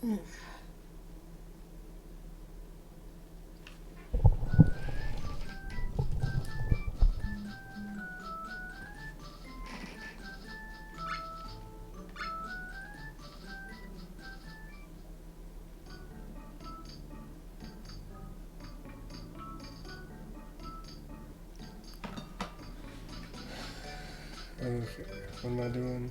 Okay, what am I doing?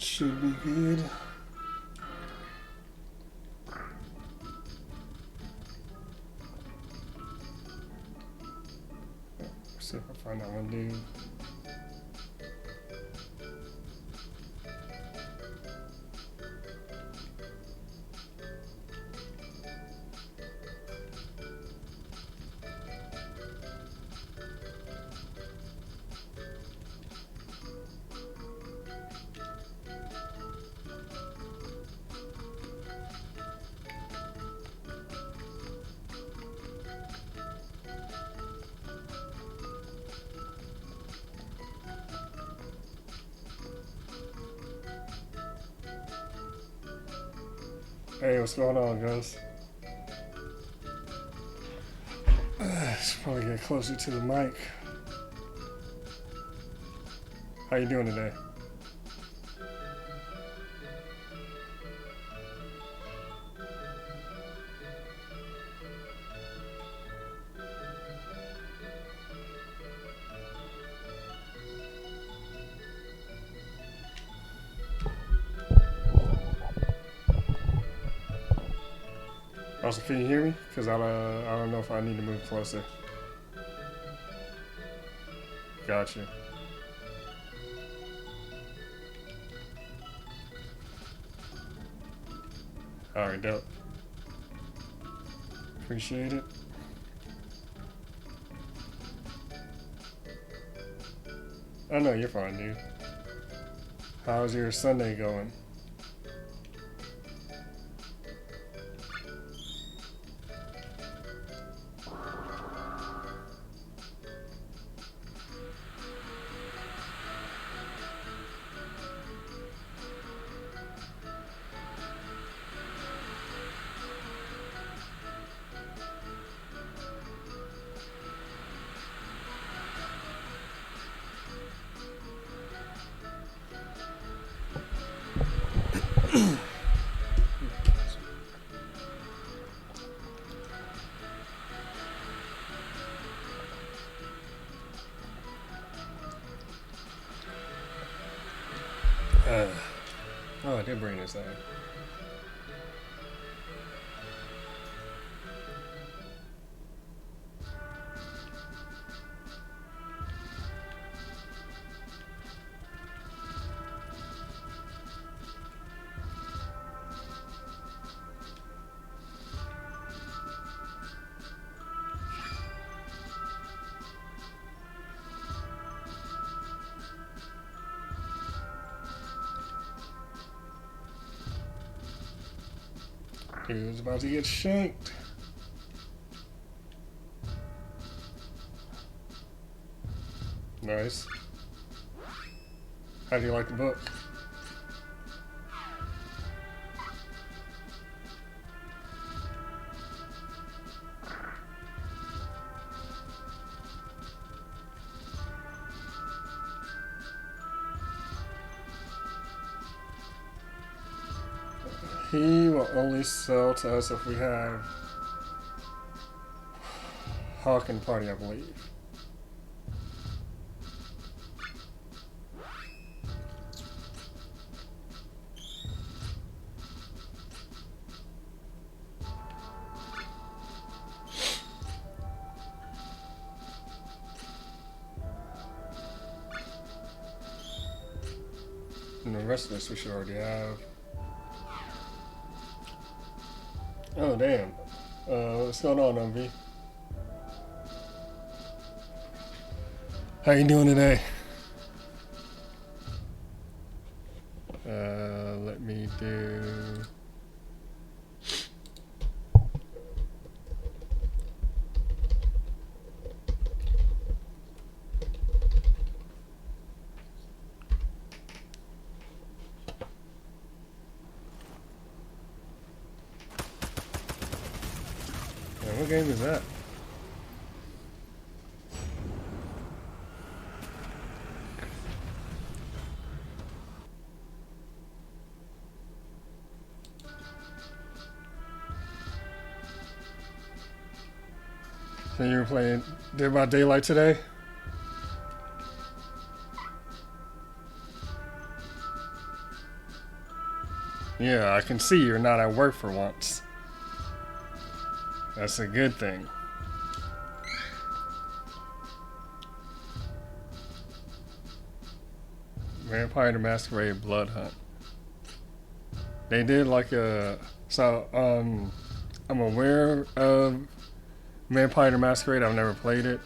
Should be good. See if I find that one dude. Hey, what's going on, guys? Should probably get closer to the mic. How you doing today? Also, can you hear me? Because I don't know if I need to move closer. Gotcha. Alright, dope. Appreciate it. Oh no, you're fine, dude. How's your Sunday going? Oh, I did bring this in. He was about to get shanked. Nice. How do you like the book? He will only sell to us if we have Hawk and Party, I believe. And the rest of this we should already have. Oh, damn. What's going on, MV? How you doing today? Let me do... What game is that? So you were playing Dead by Daylight today? Yeah, I can see you're not at work for once. That's a good thing. Vampire the Masquerade Blood Hunt. They did like a... So, I'm aware of Vampire the Masquerade. I've never played it.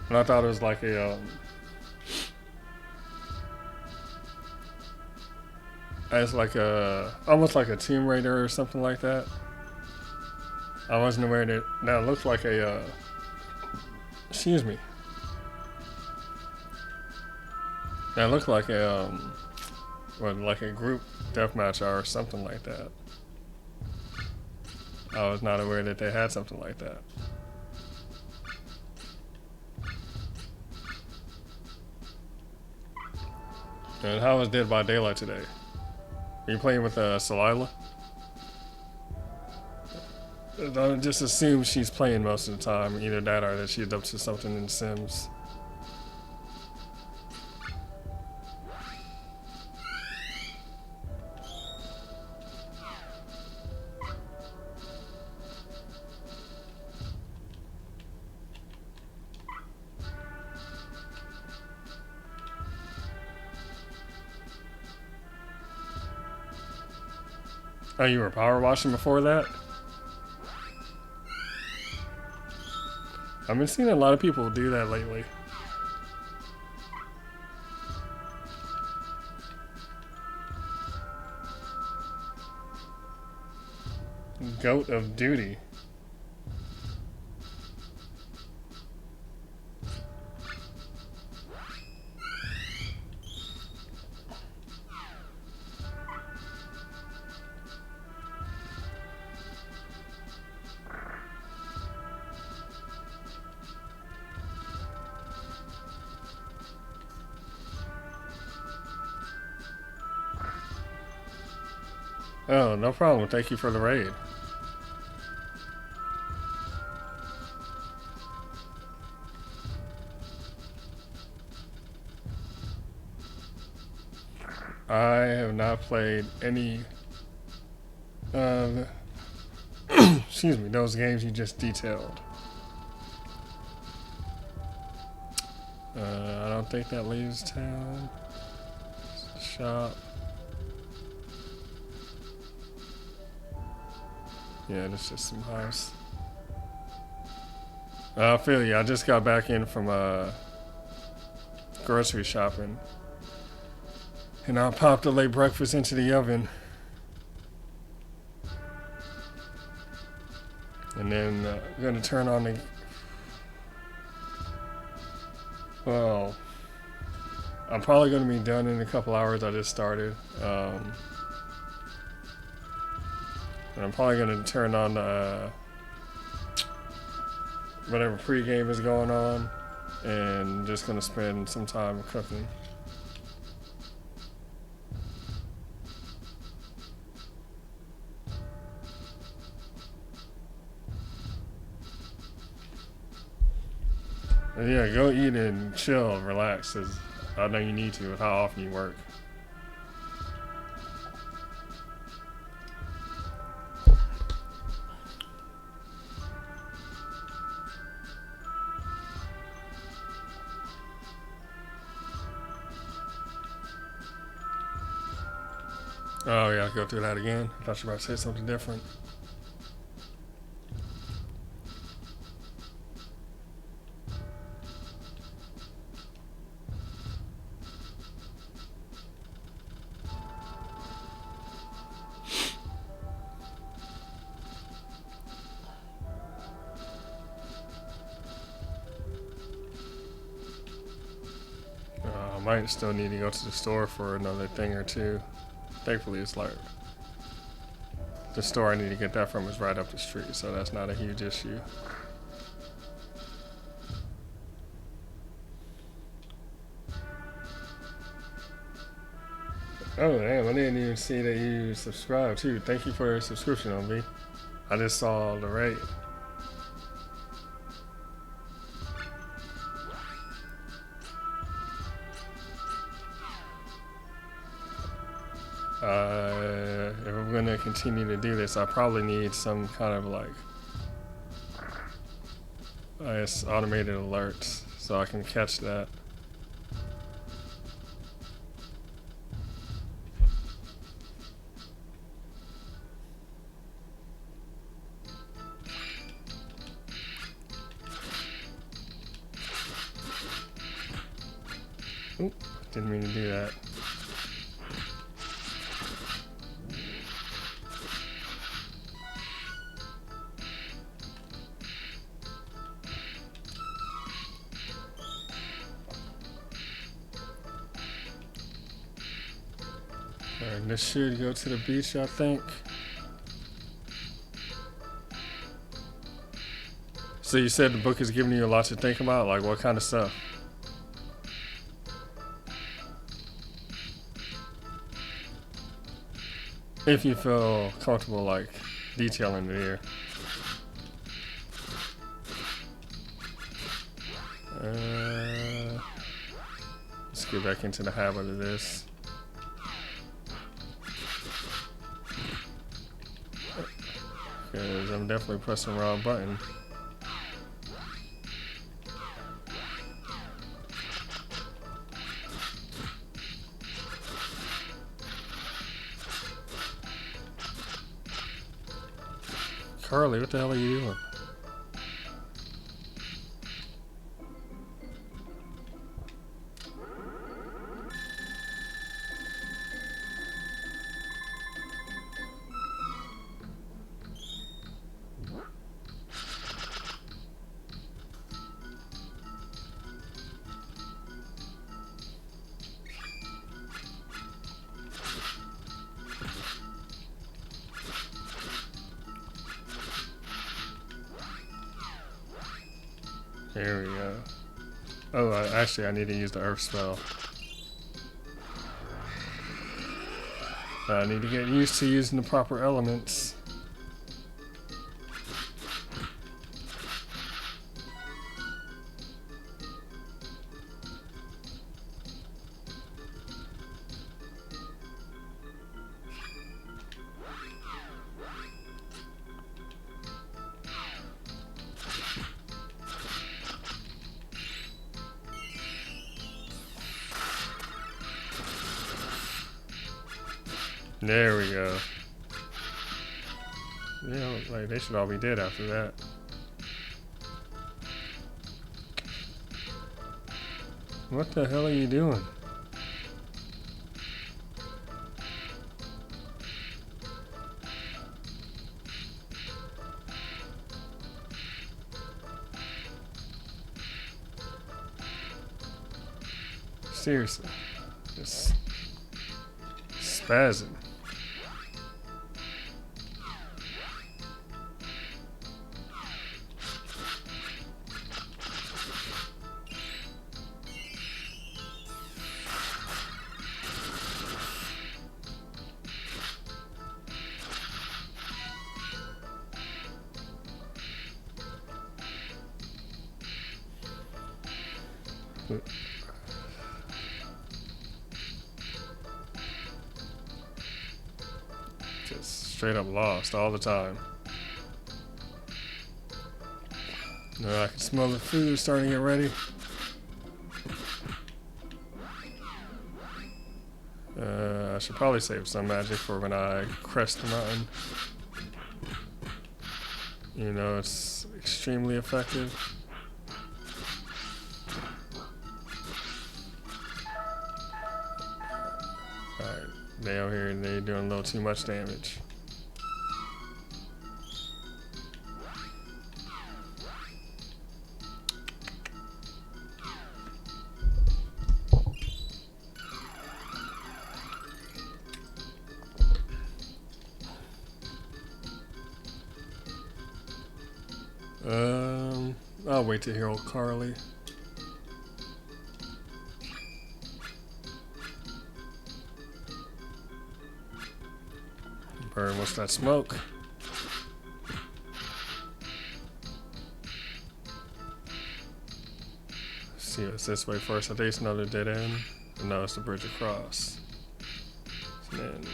But I thought it was like a... it's like a... almost like a Tomb Raider or something like that. I wasn't aware that that looked like a... excuse me. That looked like a... what, like a group deathmatch or something like that. I was not aware that they had something like that. And how was Dead by Daylight today? Are you playing with Salila? I just assume she's playing most of the time. Either that or that she's up to something in Sims. Oh, you were power washing before that? I've been seeing a lot of people do that lately. Goat of Duty. Oh, no problem. Thank you for the raid. I have not played any of excuse me, those games you just detailed. I don't think that leaves town. Shop. Yeah, that's just some house. I feel you. I just got back in from grocery shopping. And I popped a late breakfast into the oven. And then I'm going to turn on the... Well, I'm probably going to be done in a couple hours. I just started. And I'm probably going to turn on whatever pregame is going on. And just going to spend some time cooking. Yeah, go eat and chill, relax, 'cause I know you need to with how often you work. Oh yeah, I'll go through that again. I thought you were about to say something different. I might still need to go to the store for another thing or two. Thankfully, it's like the store I need to get that from is right up the street, so that's not a huge issue. Oh damn, I didn't even see that you subscribed too. Thank you for your subscription on me. I just saw the rate. If I'm gonna continue to do this, I probably need some kind of like, I guess, automated alerts so I can catch that. Oop, didn't mean to do that. Alright, this should go to the beach, I think. So you said the book is giving you a lot to think about? Like what kind of stuff? If you feel comfortable like detailing it here. Let's get back into the habit of this. Because I'm definitely pressing the wrong button. Carly, what the hell are you doing? There we go. Oh, actually, I need to use the earth spell. I need to get used to using the proper elements. There we go. Yeah, like they should all be dead after that. What the hell are you doing? Seriously. Just spazzing. Just straight up lost all the time. I can smell the food starting to get ready. I should probably save some magic for when I crest the mountain. You know, it's extremely effective. Alright, they out here and they doing a little too much damage. I'll wait to hear old Carly. Burn, what's that smoke? Let's see what's this way first. I think it's another dead end. No, it's the bridge across. And then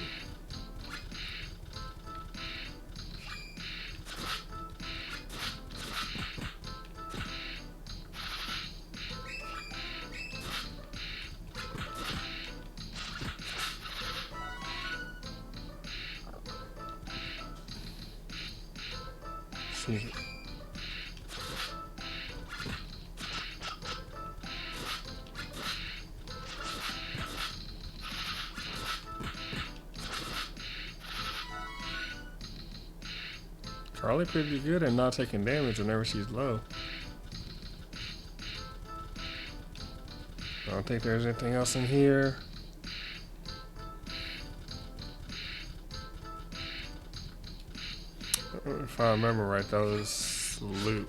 see. Carly pretty good at not taking damage whenever she's low. I don't think there's anything else in here. If I remember right, that was loot.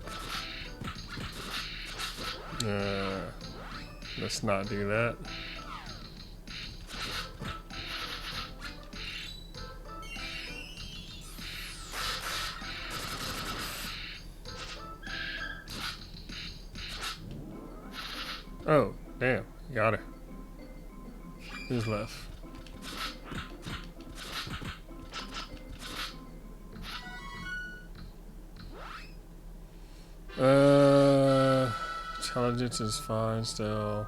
Let's not do that. Oh, damn. Got her. Who's left? Intelligence is fine still.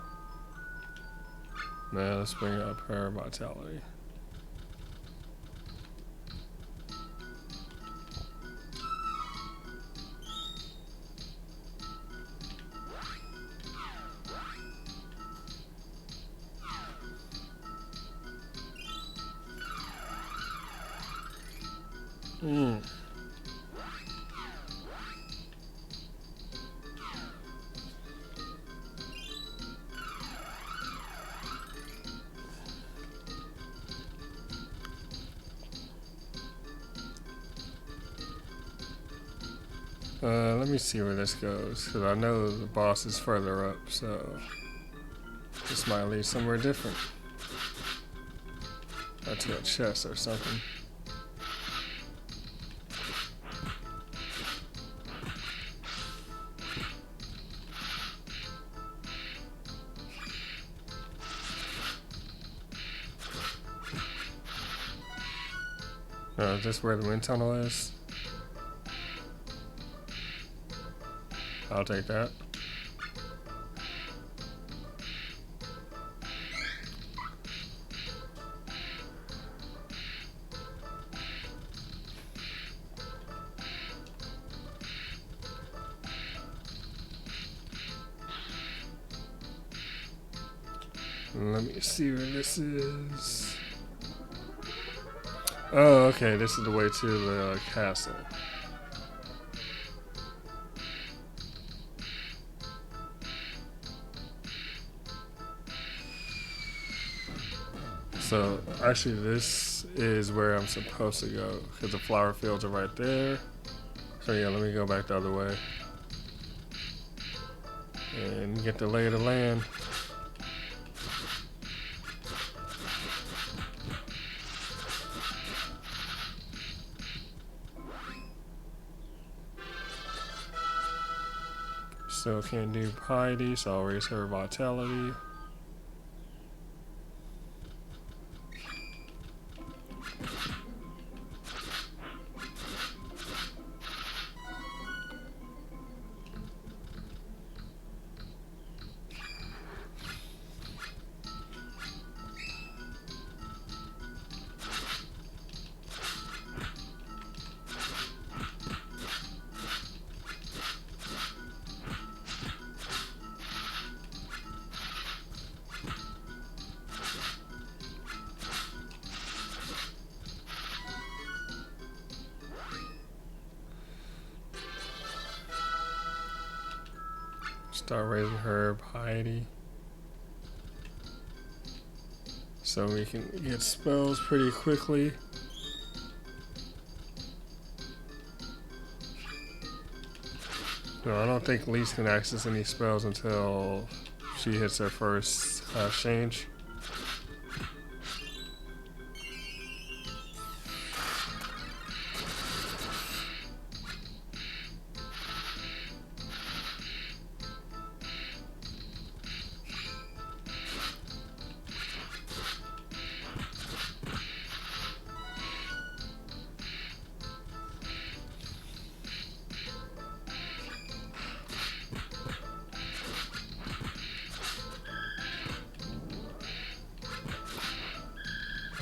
Man, let's bring up her vitality. Let me see where this goes, because I know the boss is further up, so this might lead somewhere different. Or to a chest or something. Is this where the wind tunnel is? I'll take that. Let me see where this is. Oh, okay, this is the way to the castle. So, actually, this is where I'm supposed to go, because the flower fields are right there. So yeah, let me go back the other way. And get the lay of the land. Still can't do piety, so I'll raise her vitality. Start raising her piety so we can get spells pretty quickly. No, I don't think Lise can access any spells until she hits her first change.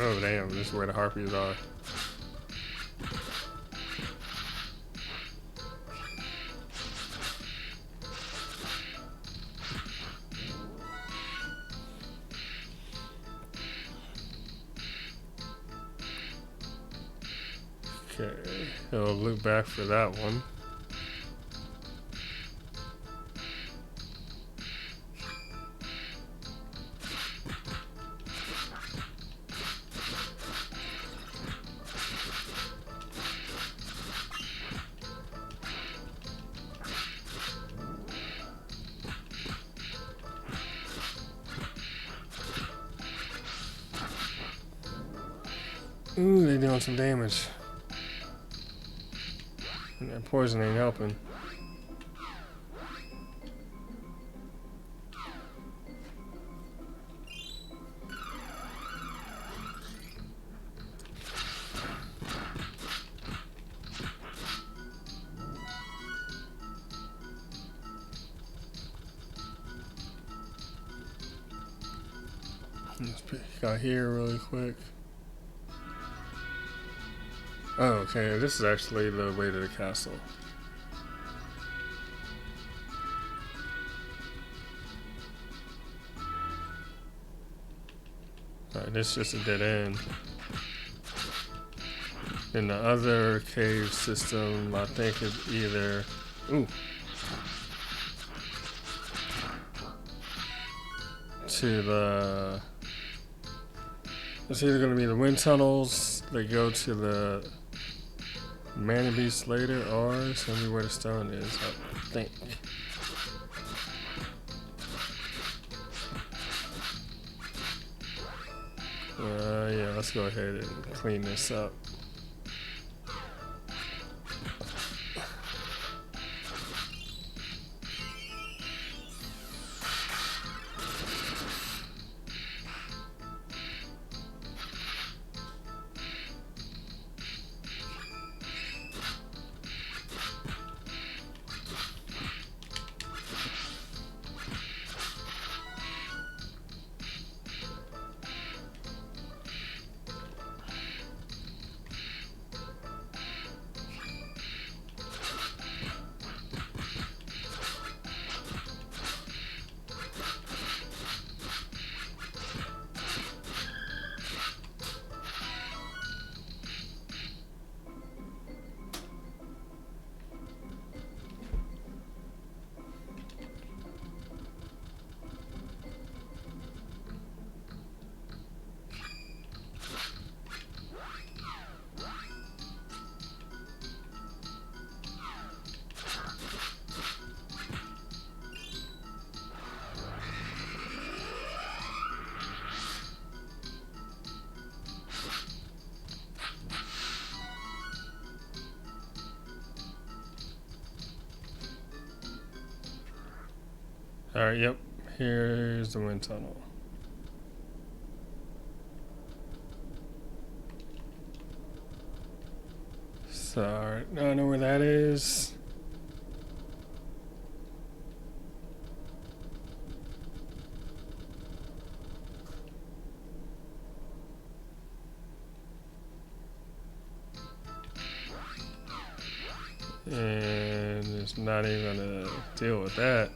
Oh damn, this is where the harpies are. Okay, he'll loop back for that one. Ooh, they doing some damage. And that poison ain't helping. Let's pick out here really quick. Oh, okay, this is actually the way to the castle. Alright, this is just a dead end. In the other cave system, I think it's either... Ooh. To the... It's either going to be the wind tunnels that go to the Mana Beast later, or show me where the stone is, I think. Yeah, let's go ahead and clean this up. Alright, yep. Here's the wind tunnel. So, alright, now I know where that is. And it's not even gonna deal with that.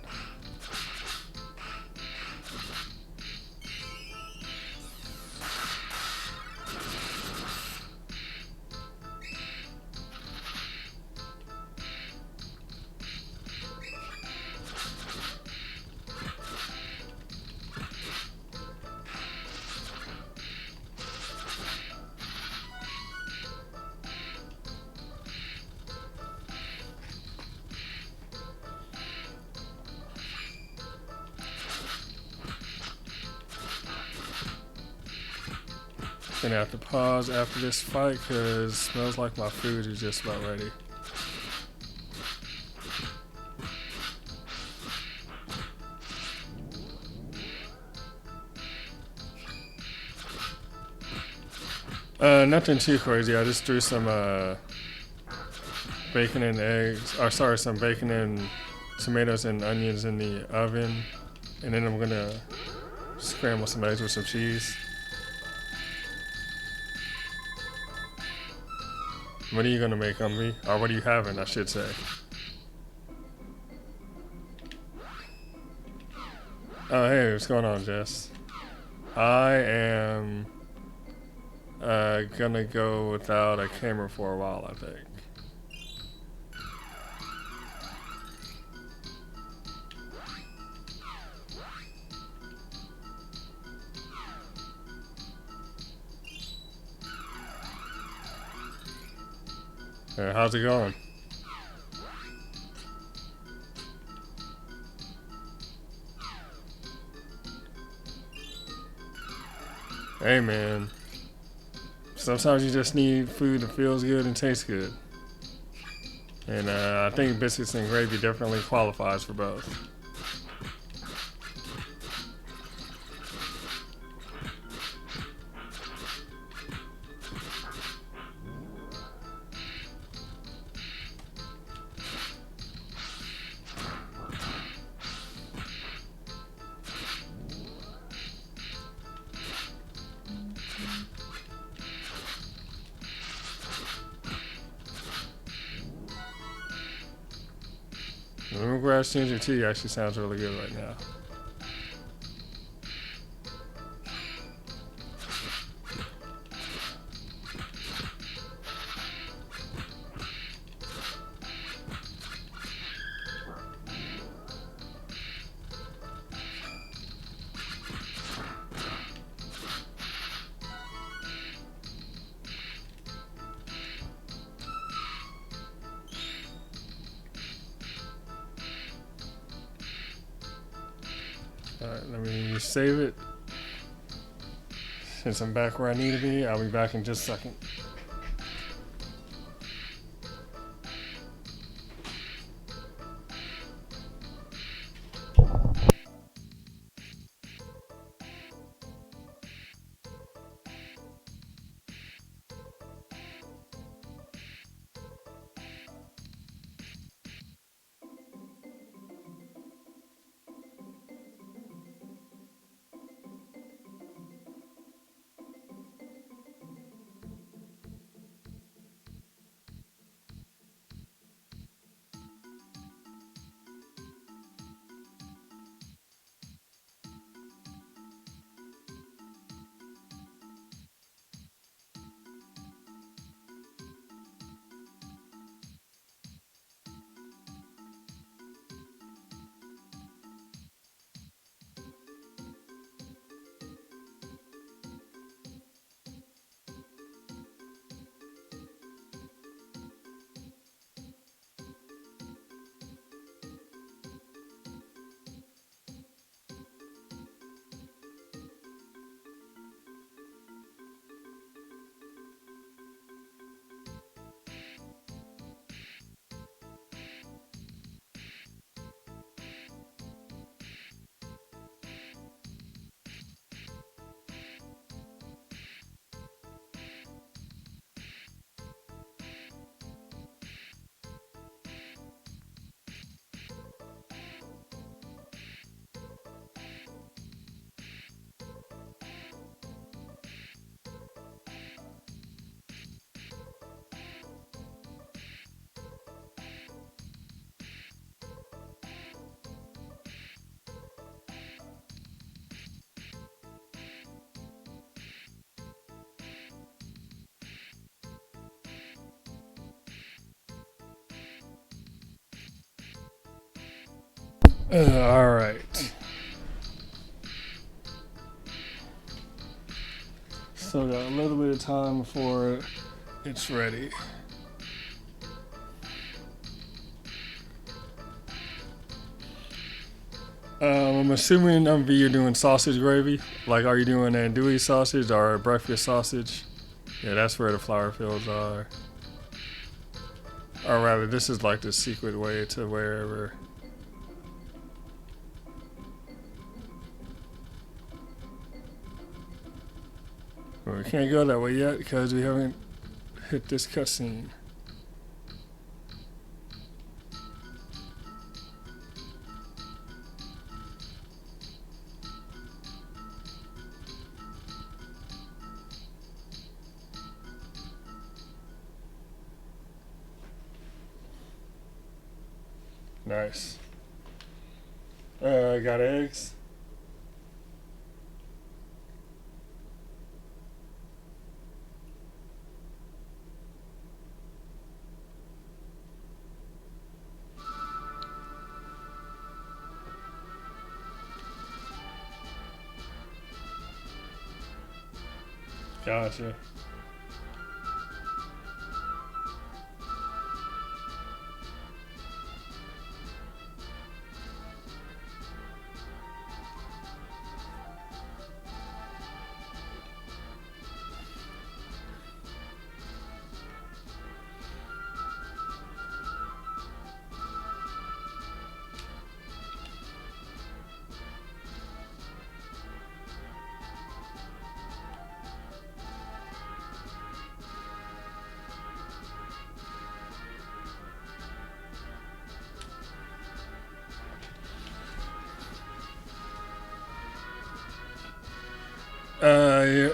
Gonna have to pause after this fight because it smells like my food is just about ready. Nothing too crazy. I just threw some bacon and eggs, or sorry, some bacon and tomatoes and onions in the oven, and then I'm gonna scramble some eggs with some cheese. What are you gonna make, Umby? Or what are you having, I should say? Oh, hey, what's going on, Jess? I am gonna go without a camera for a while, I think. How's it going? Hey, man. Sometimes you just need food that feels good and tastes good. And I think biscuits and gravy definitely qualifies for both. Lemongrass ginger tea actually sounds really good right now. Alright, let me save it. Since I'm back where I need to be, I'll be back in just a second. Alright. Still got a little bit of time before it's ready. I'm assuming you're doing sausage gravy. Like, are you doing andouille sausage or breakfast sausage? Yeah, that's where the flour fields are. Or rather, this is like the secret way to wherever. Well, we can't go that way yet because we haven't hit this cutscene. Nice. Got eggs. Gotcha. Yeah,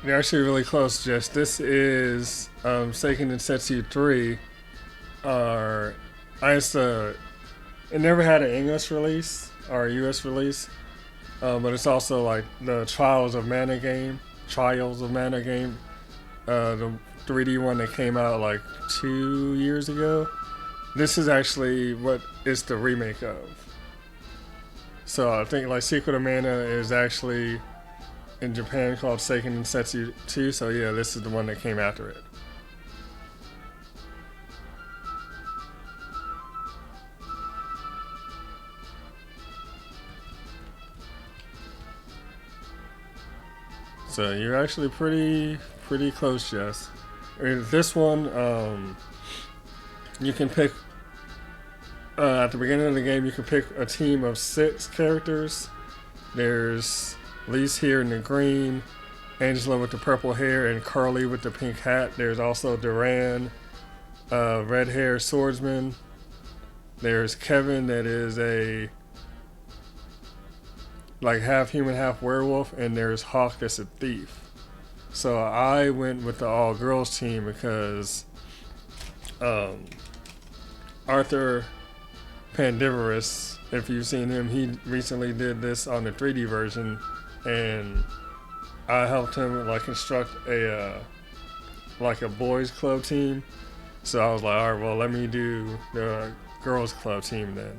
they're actually really close, Jess. This is Seiken Densetsu 3. Or, I used to, it never had an English release or a US release, but it's also like the Trials of Mana game, the 3D one that came out like 2 years ago. This is actually what it's the remake of. So I think like Secret of Mana is actually in Japan called Seiken Densetsu 2. So yeah, this is the one that came after it. So you're actually pretty close, Jess. I mean, this one, you can pick at the beginning of the game. You can pick a team of 6 characters. There's Lise here in the green, Angela with the purple hair, and Carly with the pink hat. There's also Duran, red hair swordsman. There's Kevin that is a like half human, half werewolf, and there's Hawk that's a thief. So I went with the all girls team because Arthur Pandivorus, if you've seen him, he recently did this on the 3D version, and I helped him like construct a like a boys club team. So I was like, all right, well, let me do the girls club team then.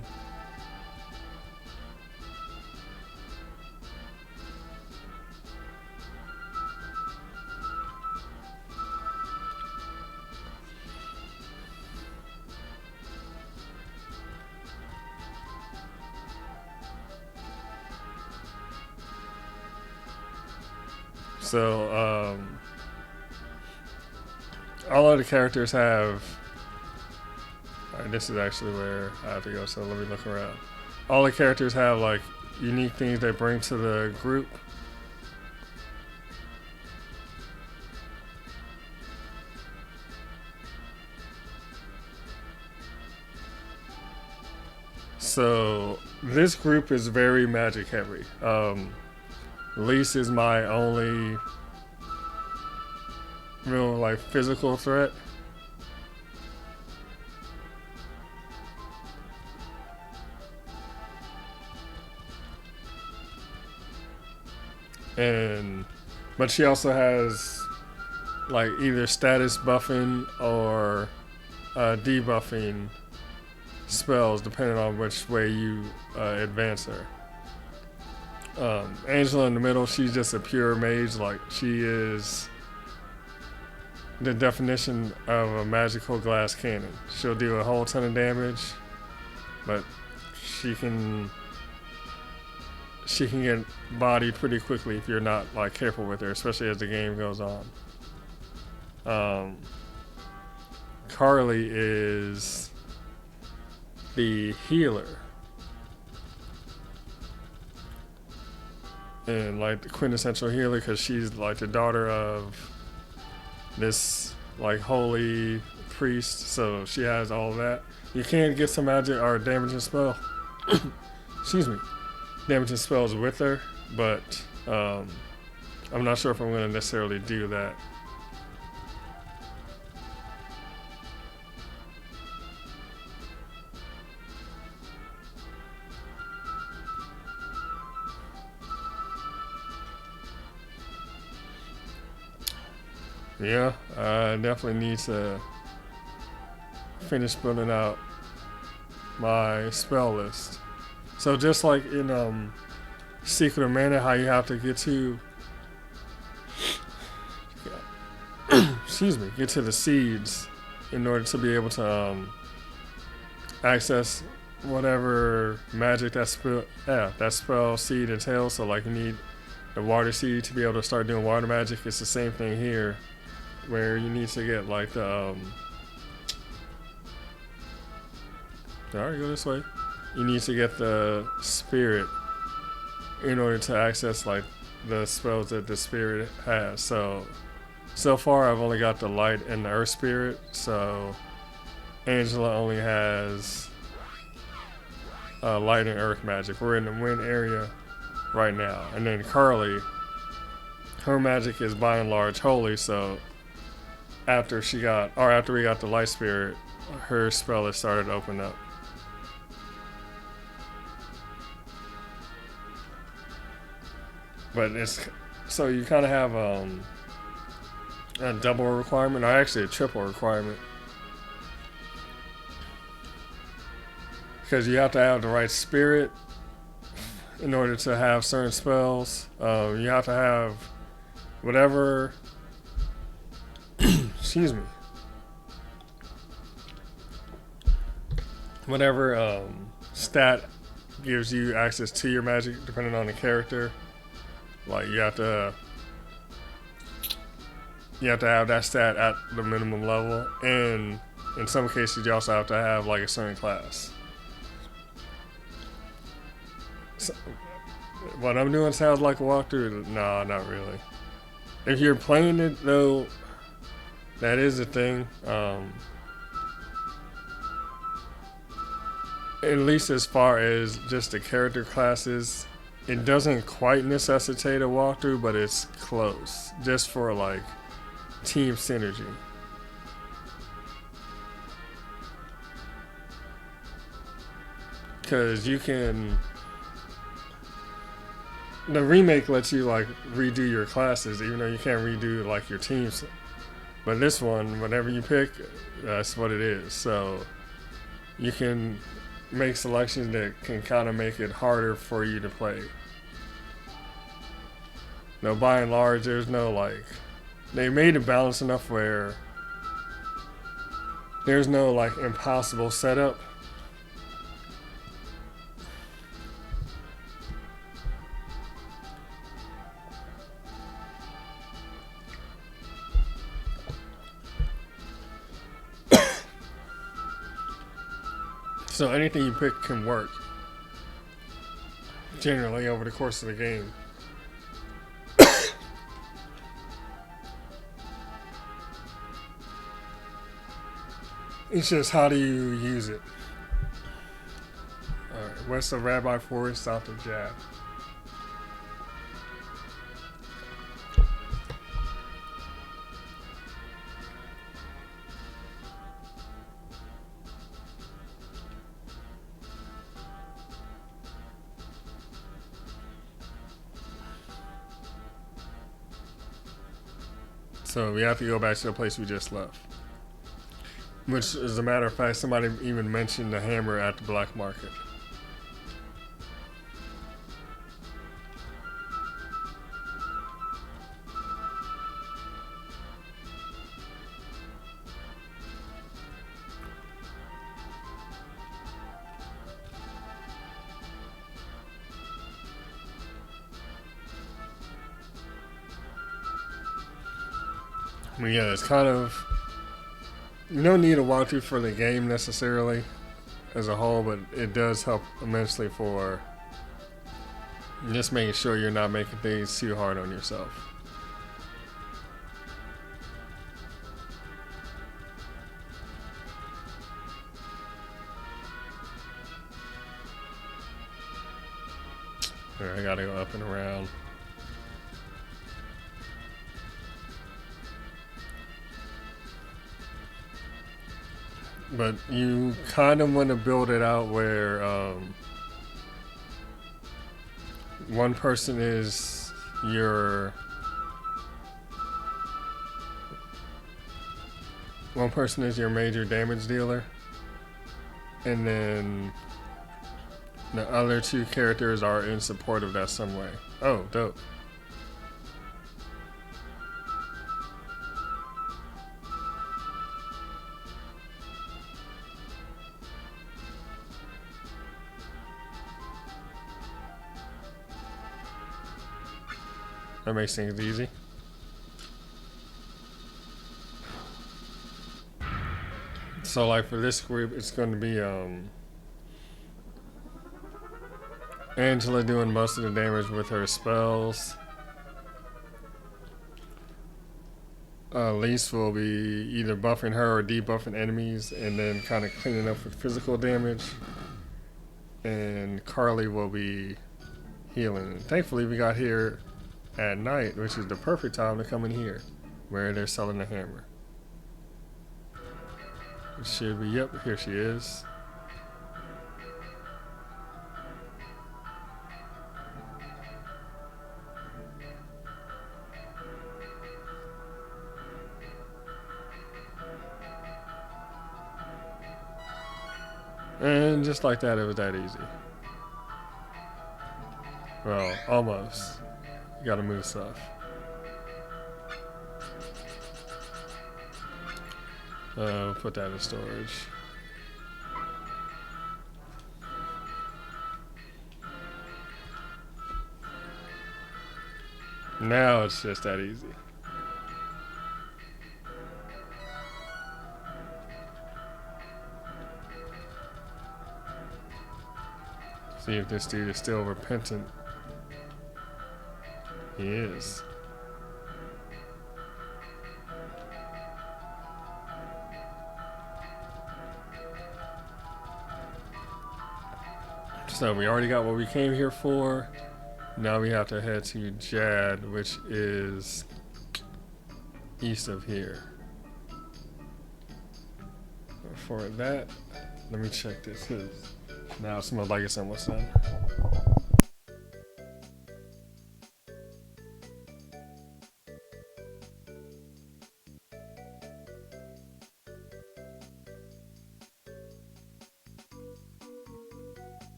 So, all of the characters have. Alright, this is actually where I have to go, so let me look around. All the characters have like unique things they bring to the group. So, this group is very magic heavy. Lise is my only real like physical threat. But she also has like either status buffing or debuffing spells depending on which way you advance her. Angela in the middle, she's just a pure mage. Like, she is the definition of a magical glass cannon. She'll do a whole ton of damage, but she can she can get bodied pretty quickly if you're not like careful with her, especially as the game goes on. Carly is the healer. And like the quintessential healer because she's like the daughter of this like holy priest, so she has all that. You can get some magic or damaging spell. Excuse me. Damaging spells with her, but I'm not sure if I'm going to necessarily do that. Yeah, I definitely need to finish building out my spell list. So just like in Secret of Mana, how you have to get to excuse me, get to the seeds in order to be able to access whatever magic that spell seed entails. So like you need the water seed to be able to start doing water magic. It's the same thing here, where you need to get like the alright, go this way. You need to get the spirit in order to access like the spells that the spirit has. So far I've only got the light and the earth spirit, so Angela only has light and earth magic. We're in the wind area right now. And then Carly, her magic is by and large holy, so after we got the light spirit, her spell has started to open up. But it's so you kind of have a double requirement, or actually a triple requirement, because you have to have the right spirit in order to have certain spells. You have to have whatever excuse me, whatever stat gives you access to your magic depending on the character. Like you have to have that stat at the minimum level, and in some cases you also have to have like a certain class. So, what I'm doing sounds like a walkthrough? No, not really. If you're playing it though, that is a thing. At least as far as just the character classes, it doesn't quite necessitate a walkthrough, but it's close, just for like team synergy. Because you can, the remake lets you like redo your classes, even though you can't redo like your teams. But this one, whatever you pick, that's what it is. So you can make selections that can kind of make it harder for you to play. No, by and large, there's no like, they made it balanced enough where there's no like impossible setup. So anything you pick can work generally over the course of the game. It's just how do you use it? Alright, west of Rabbi Forest, south of Jab. So we have to go back to the place we just left. Which, as a matter of fact, somebody even mentioned the hammer at the black market. But yeah, it's kind of, you don't need a walkthrough for the game necessarily as a whole, but it does help immensely for just making sure you're not making things too hard on yourself. Here, I gotta go up and around. But you kind of want to build it out where one person is your major damage dealer, and then the other two characters are in support of that some way. Oh, dope. That makes things easy. So like for this group, it's going to be Angela doing most of the damage with her spells. Lise will be either buffing her or debuffing enemies and then kind of cleaning up with physical damage. And Carly will be healing. And thankfully we got here at night, which is the perfect time to come in here where they're selling the hammer. It should be, yep, here she is. And just like that, it was that easy. Well, almost. You gotta move stuff. Put that in storage. Now it's just that easy. See if this dude is still repentant. He is. So we already got what we came here for. Now we have to head to Jad, which is east of here. For that, let me check this. Now it smells like it's almost done.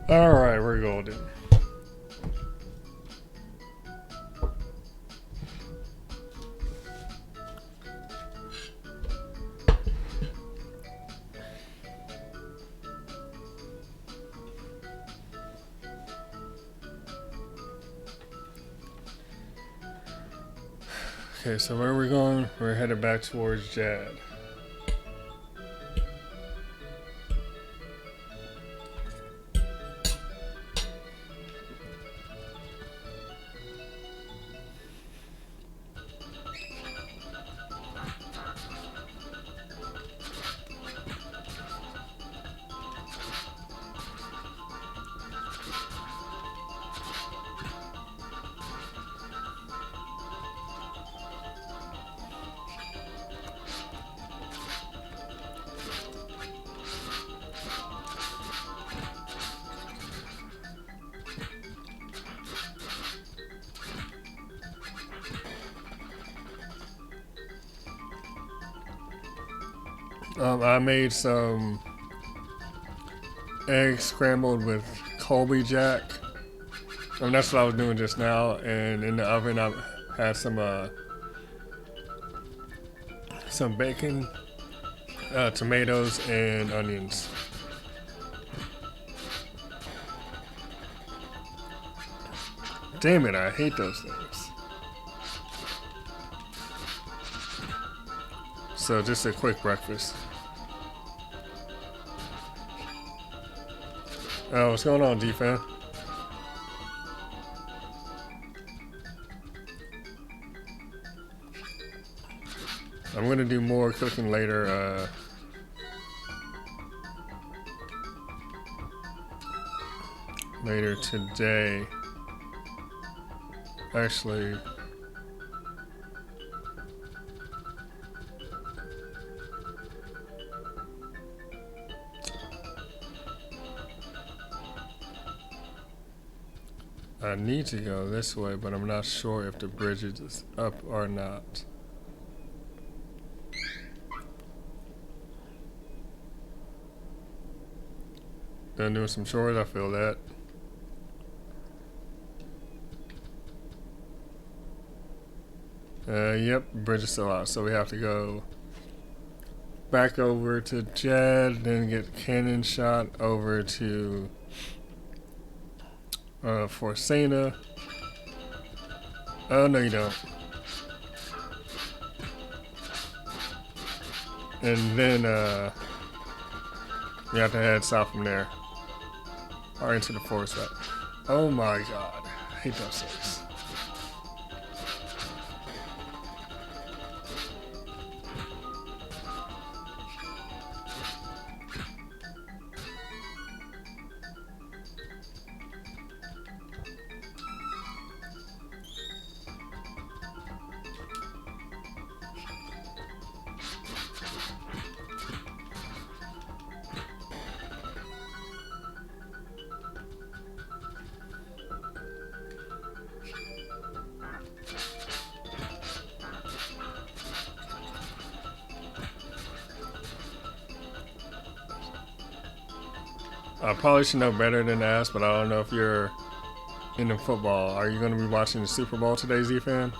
Alright, we're golden. Okay, so where are we going? We're headed back towards Jad. I made some eggs scrambled with Colby Jack. That's what I was doing just now. And in the oven, I had some bacon, tomatoes, and onions. Damn it! I hate those things. So just a quick breakfast. What's going on, D-Fan? I'm gonna do more cooking later. Later today. Actually. I need to go this way, but I'm not sure if the bridge is up or not. Done doing some chores, I feel that. Yep, bridge is still out, so we have to go back over to Jed, then get cannon shot over to Forcena. Oh, no you don't. And then you have to head south from there. Or into the forest. Oh my god. I hate those things. I probably should know better than to ask, but I don't know if you're into football. Are you going to be watching the Super Bowl today, Z-Fan?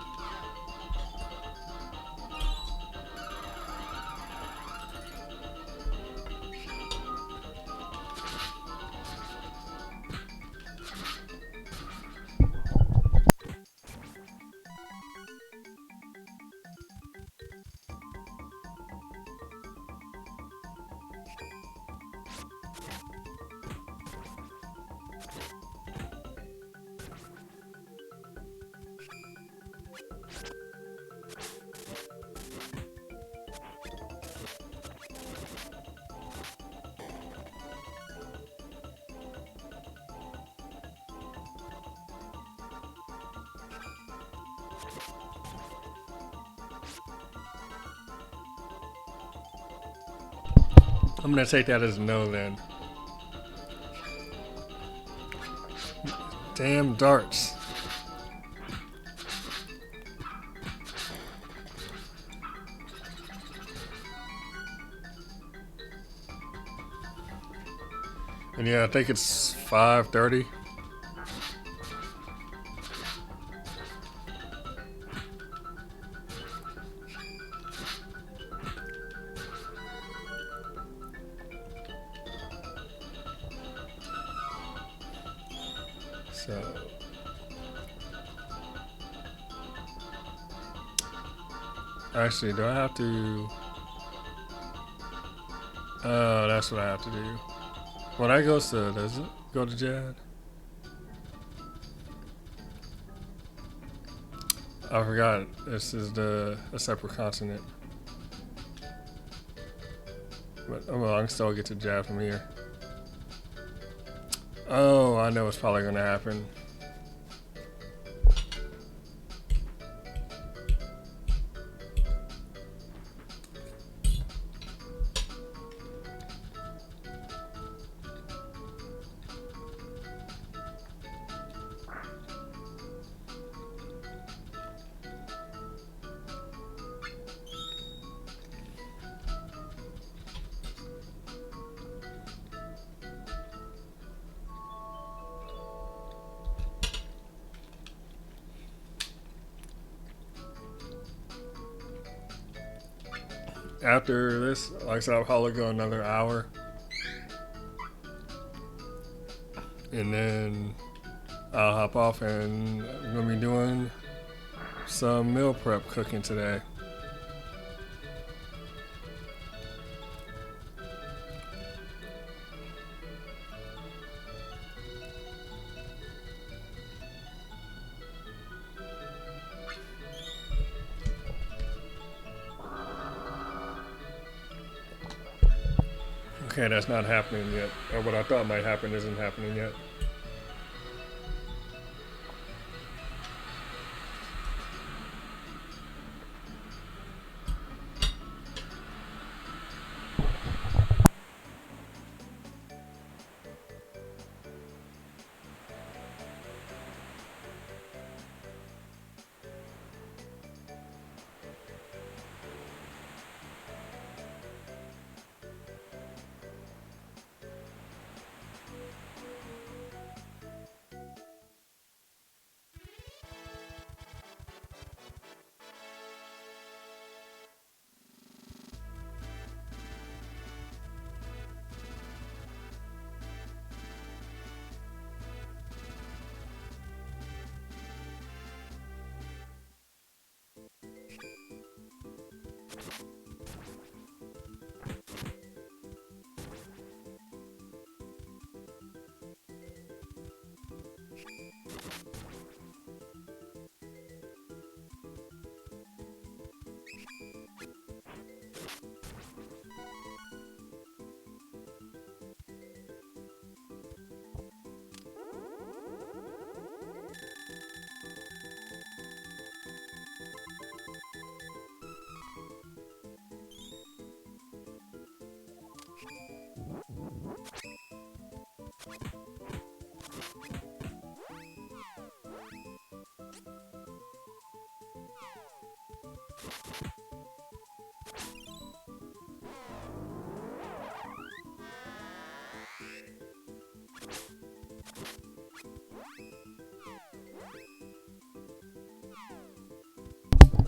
I'm going to take that as a no then. Damn darts. And yeah, I think it's 5:30. So actually, do I have to? Oh, that's what I have to do. When I goes to, does it go to Jad? I forgot. This is a separate continent. But oh well, I can still get to Jad from here. Oh, I know what's probably gonna happen. After this, like I said, I'll probably go another hour. And then I'll hop off and I'm gonna be doing some meal prep cooking today. Okay, that's not happening yet. Or what I thought might happen isn't happening yet.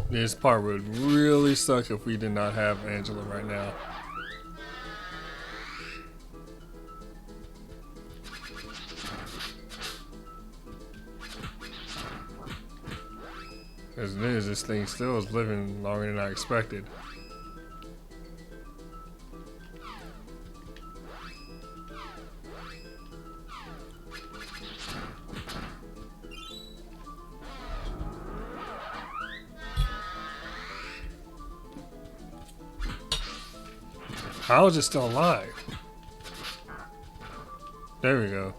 This part would really suck if we did not have Angela right now. As it is, this thing still is living longer than I expected. How is it still alive? There we go.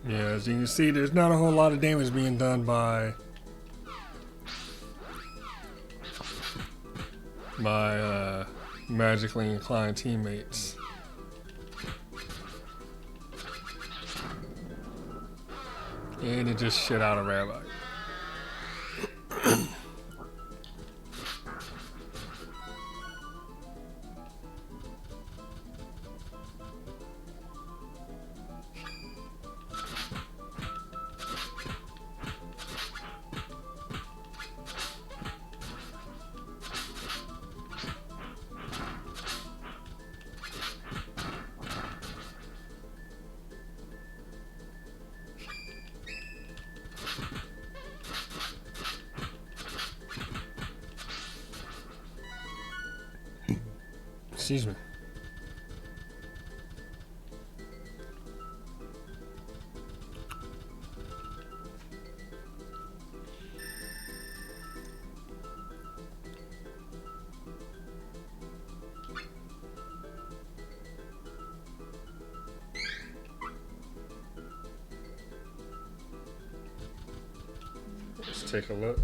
Yeah, as you can see, there's not a whole lot of damage being done by my magically inclined teammates. And it just shit out a rabbi. Excuse me. Let's take a look.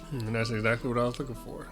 And that's exactly what I was looking for.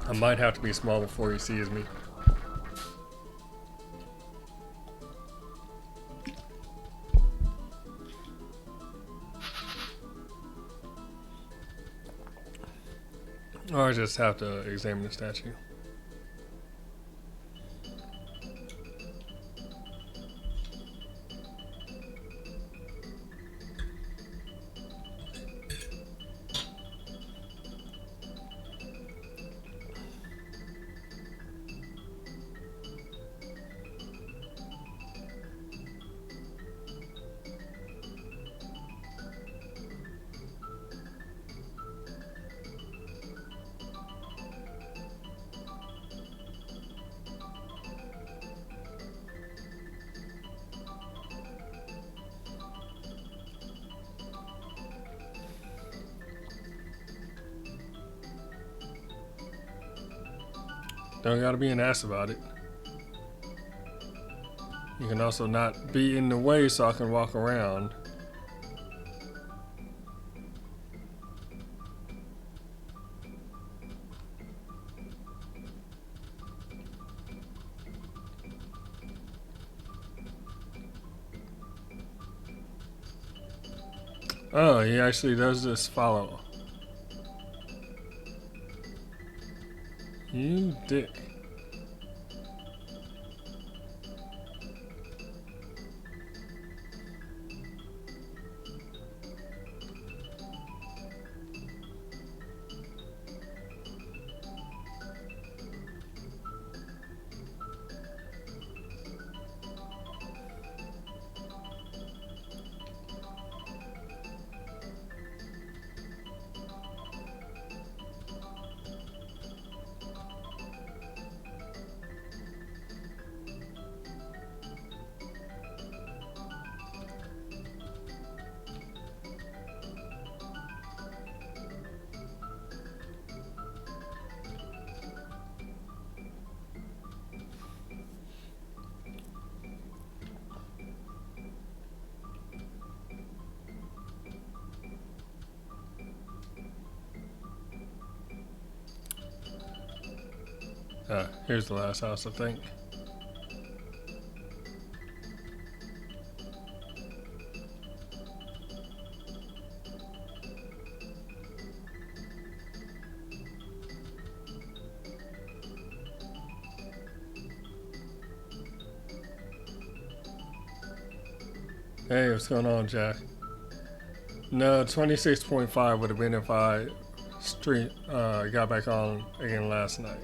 I might have to be small before he sees me. Or I just have to examine the statue. Don't gotta be an ass about it. You can also not be in the way so I can walk around. Oh, he actually does this follow. You dick. Here's the last house, I think. Hey, what's going on, Jack? No, 26.5 would have been if I got back on again last night.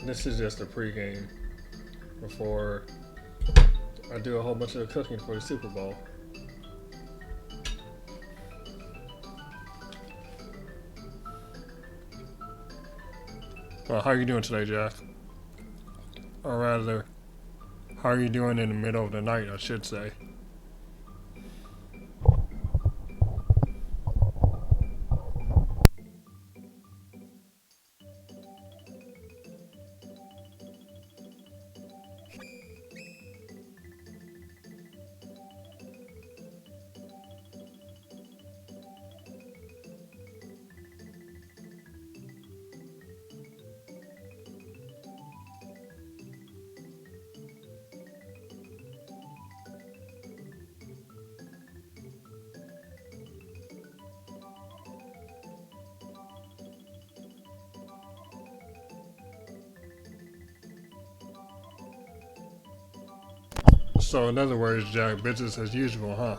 This is just a pregame before I do a whole bunch of cooking for the Super Bowl. Well, how are you doing today, Jack? Or rather, how are you doing in the middle of the night, I should say? So, in other words, Jack, business as usual, huh?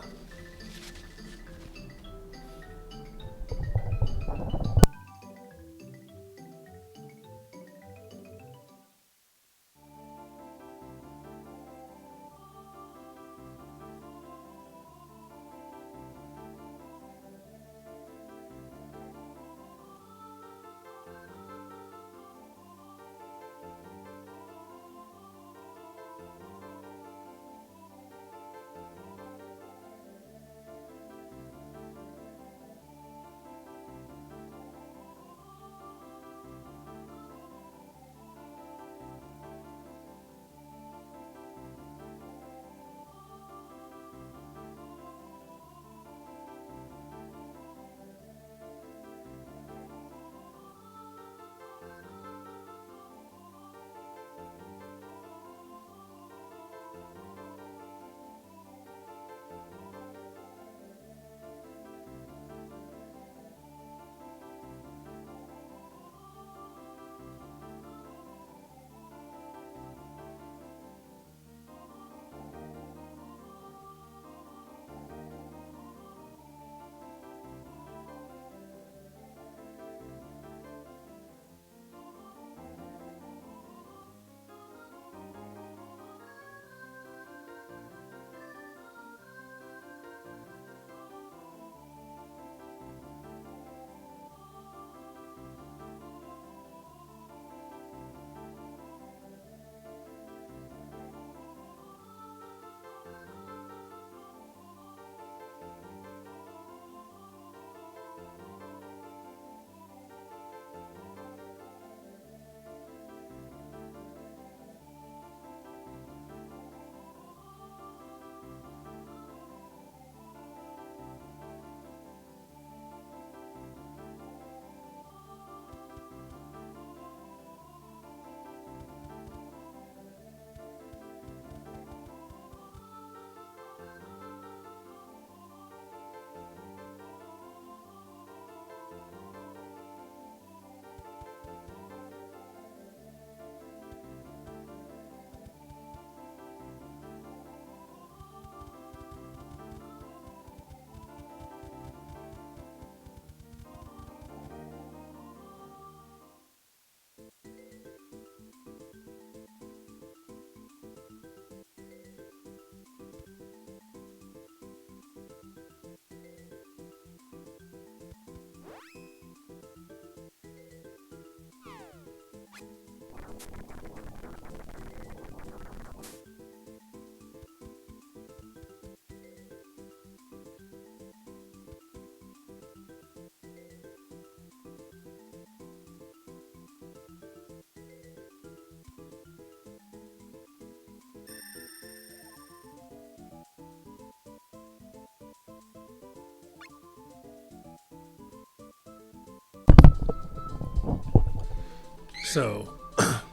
So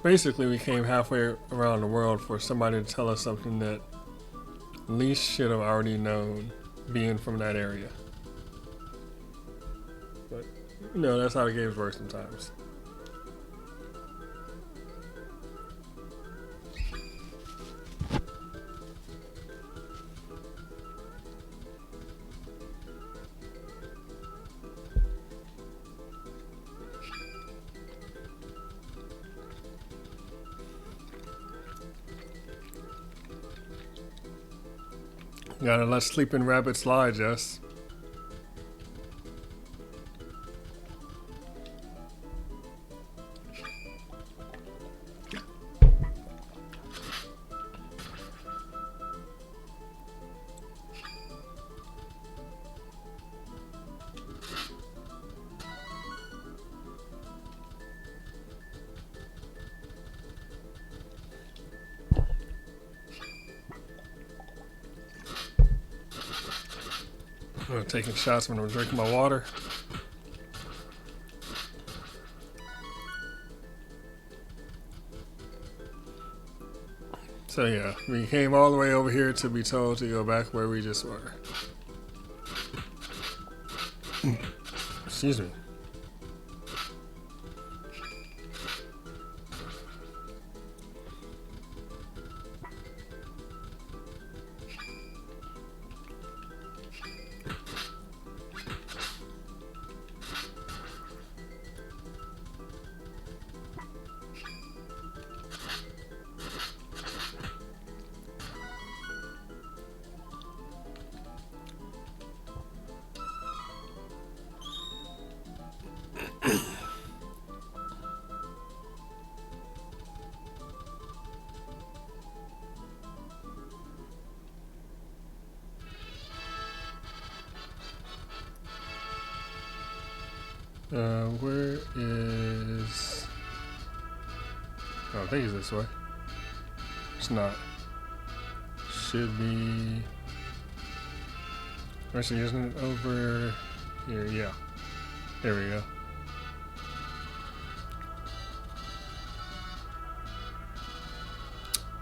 basically, we came halfway around the world for somebody to tell us something that least should have already known, being from that area. But you know, that's how the games work sometimes. Gotta let sleeping rabbits lie, Jess. I'm taking shots when I'm drinking my water. So yeah, we came all the way over here to be told to go back where we just were. Excuse me. Where is... Oh, I think it's this way. It's not. Should be... Actually, isn't it over here? Yeah. There we go.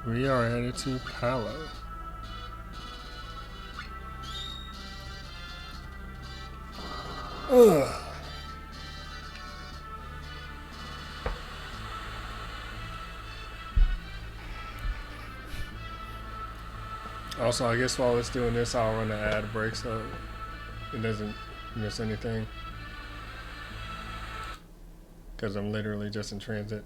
We are headed to Palo. Ugh. Also, I guess while it's doing this, I'll run an ad break so it doesn't miss anything. Because I'm literally just in transit.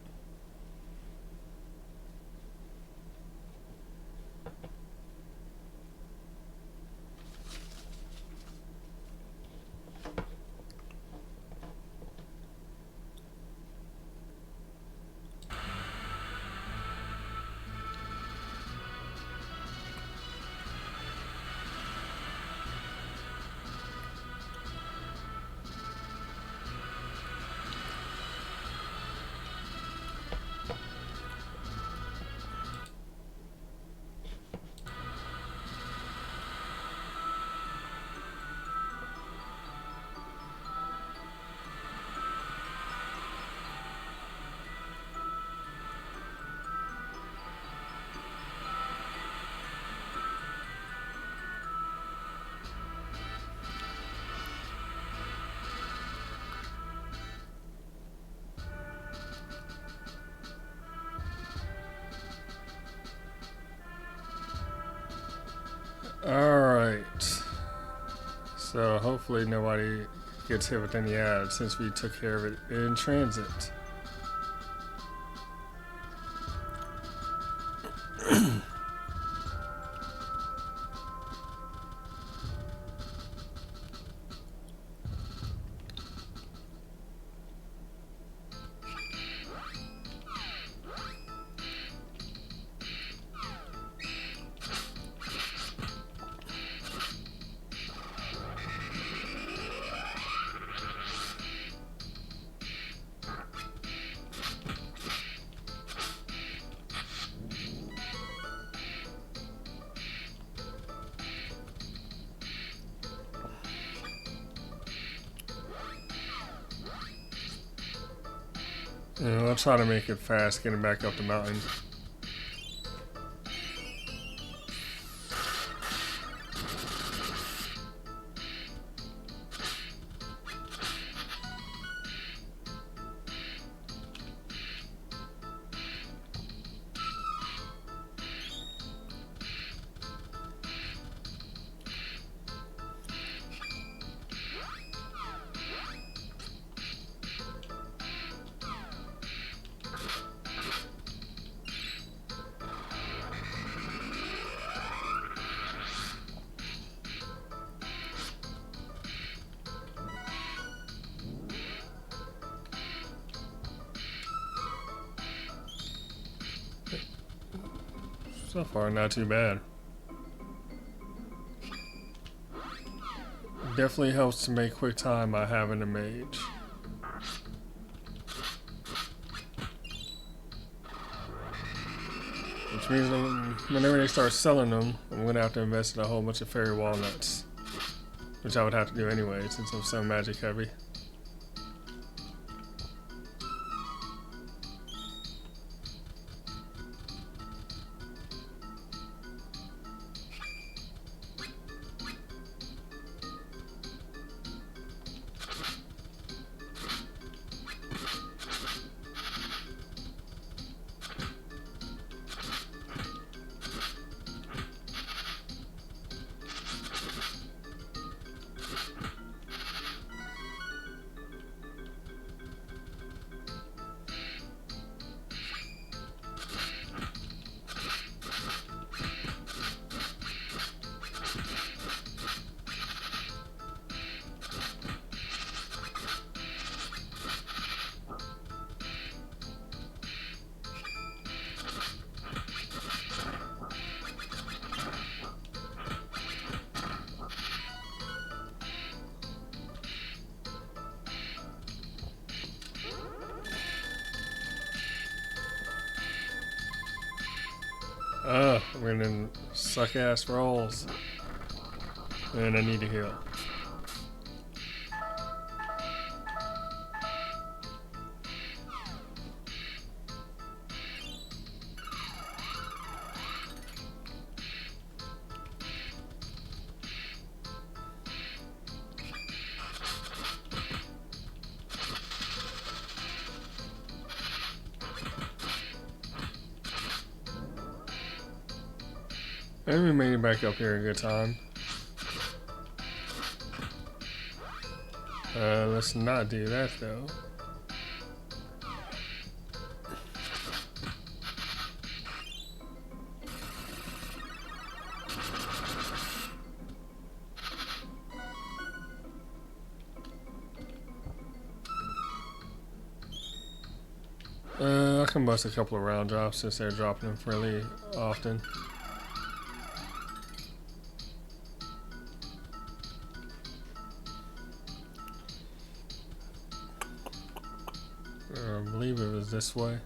Alright. So hopefully nobody gets hit with any ads since we took care of it in transit. I'll try to make it fast getting back up the mountain. So far, not too bad. Definitely helps to make quick time by having a mage. Which means whenever they start selling them, I'm gonna have to invest in a whole bunch of fairy walnuts. Which I would have to do anyway, since I'm so magic heavy. I'm getting suck ass rolls. And I need to heal. And we made it back up here a good time. Let's not do that though. I can bust a couple of round drops since they're dropping them fairly often. I believe it was this way.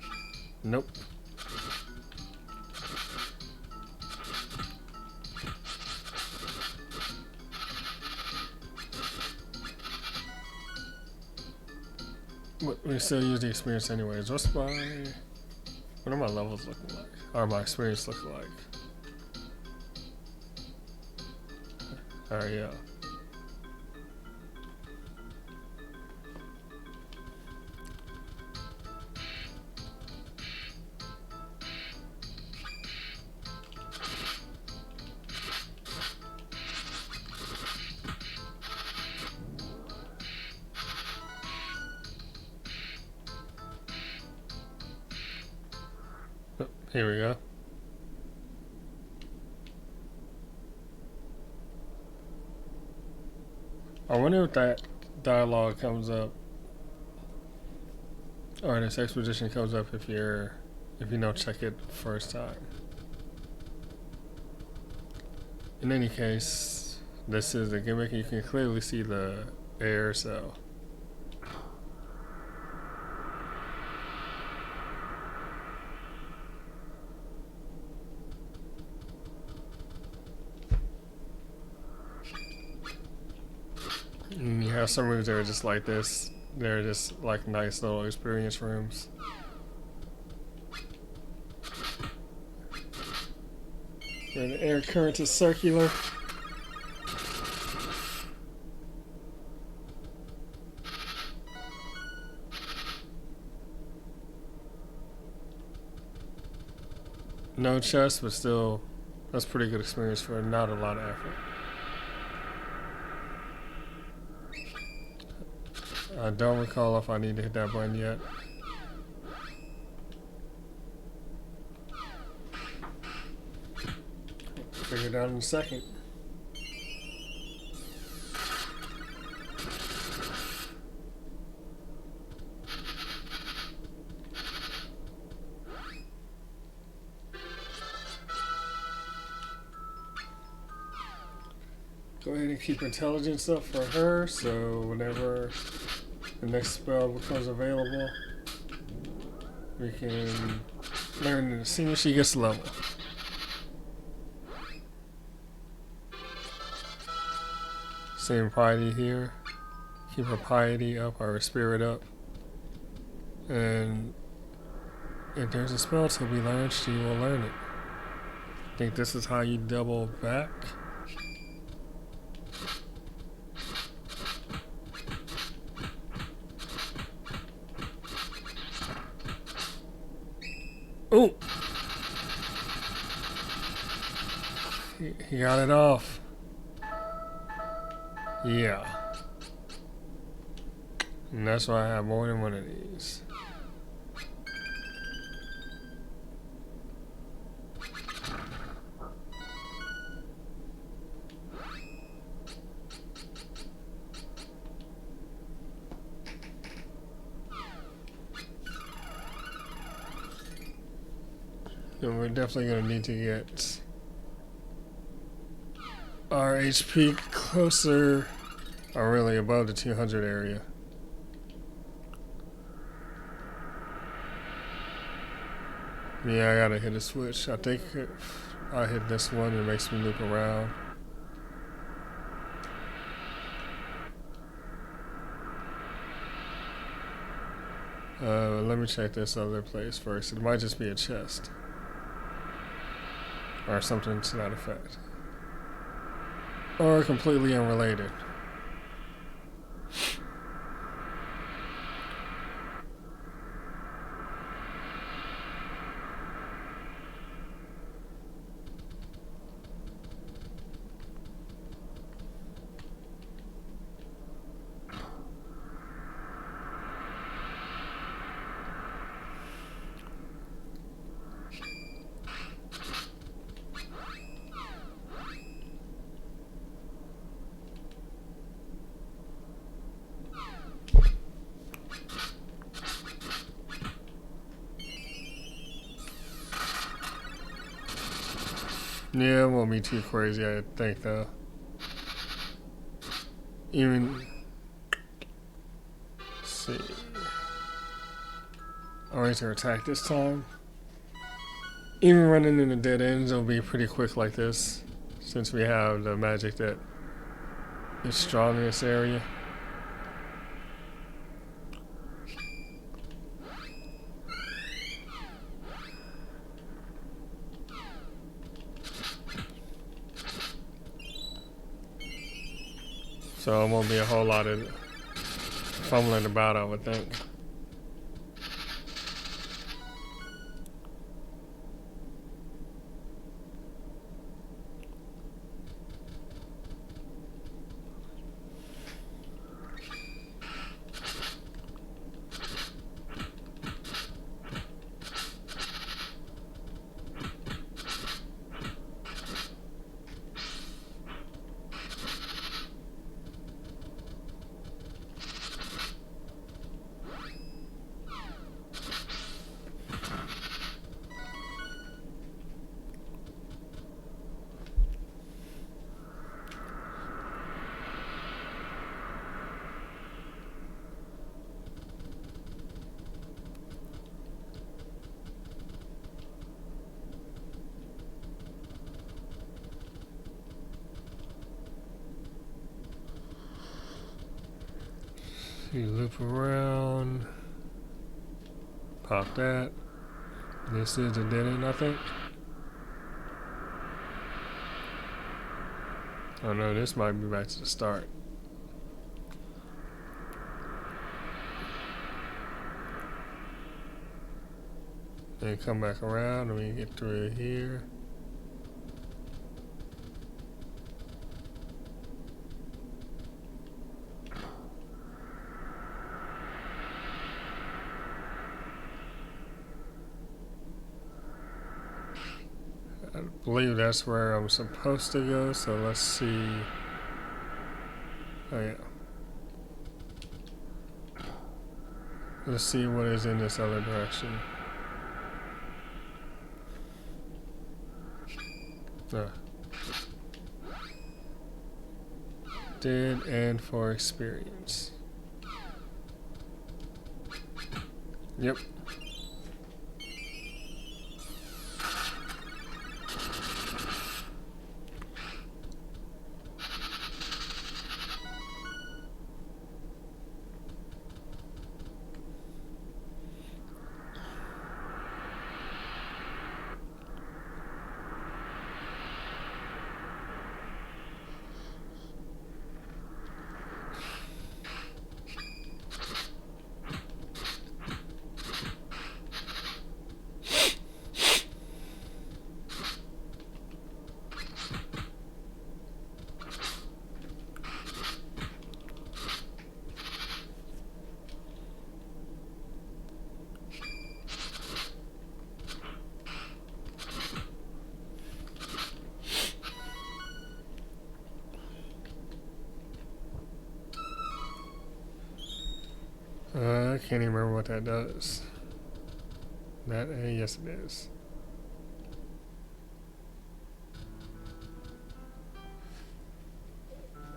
Nope. But we still use the experience anyways. What are my levels looking like? Or my experience looking like? Alright, yeah. Here we go. I wonder if that dialogue comes up, or this exposition comes up if you don't check it first time. In any case, this is the gimmick. You can clearly see the air, so. And you have some rooms that are just like this. They're just like nice little experience rooms. And the air current is circular. No chest, but still, that's pretty good experience for not a lot of effort. I don't recall if I need to hit that button yet. Figure it out in a second. Go ahead and keep intelligence up for her, so whenever the next spell becomes available, we can learn it as soon as she gets level. Same piety here. Keep her piety up, or her spirit up. And if there's a spell to be learned, she will learn it. I think this is how you double back. Oh! He got it off. Yeah. And that's why I have more than one of these. And we're definitely going to need to get our HP closer, or really above the 200 area. Yeah, I gotta hit a switch. I think if I hit this one, it makes me loop around. Let me check this other place first. It might just be a chest. Or something to that effect. Or completely unrelated. Yeah, it won't be too crazy, I think, though. Even... Let's see... I'll raise her attack this time. Even running into dead ends will be pretty quick like this, since we have the magic that is strong in this area. So it won't be a whole lot of fumbling about, I would think. You loop around. Pop that. This is a dead end, I think. Oh no, this might be back to the start. Then come back around and we get through here. I believe that's where I'm supposed to go, so let's see. Oh yeah. Let's see what is in this other direction. Dead end for experience. Yep. I can't even remember what that does. That, yes it is.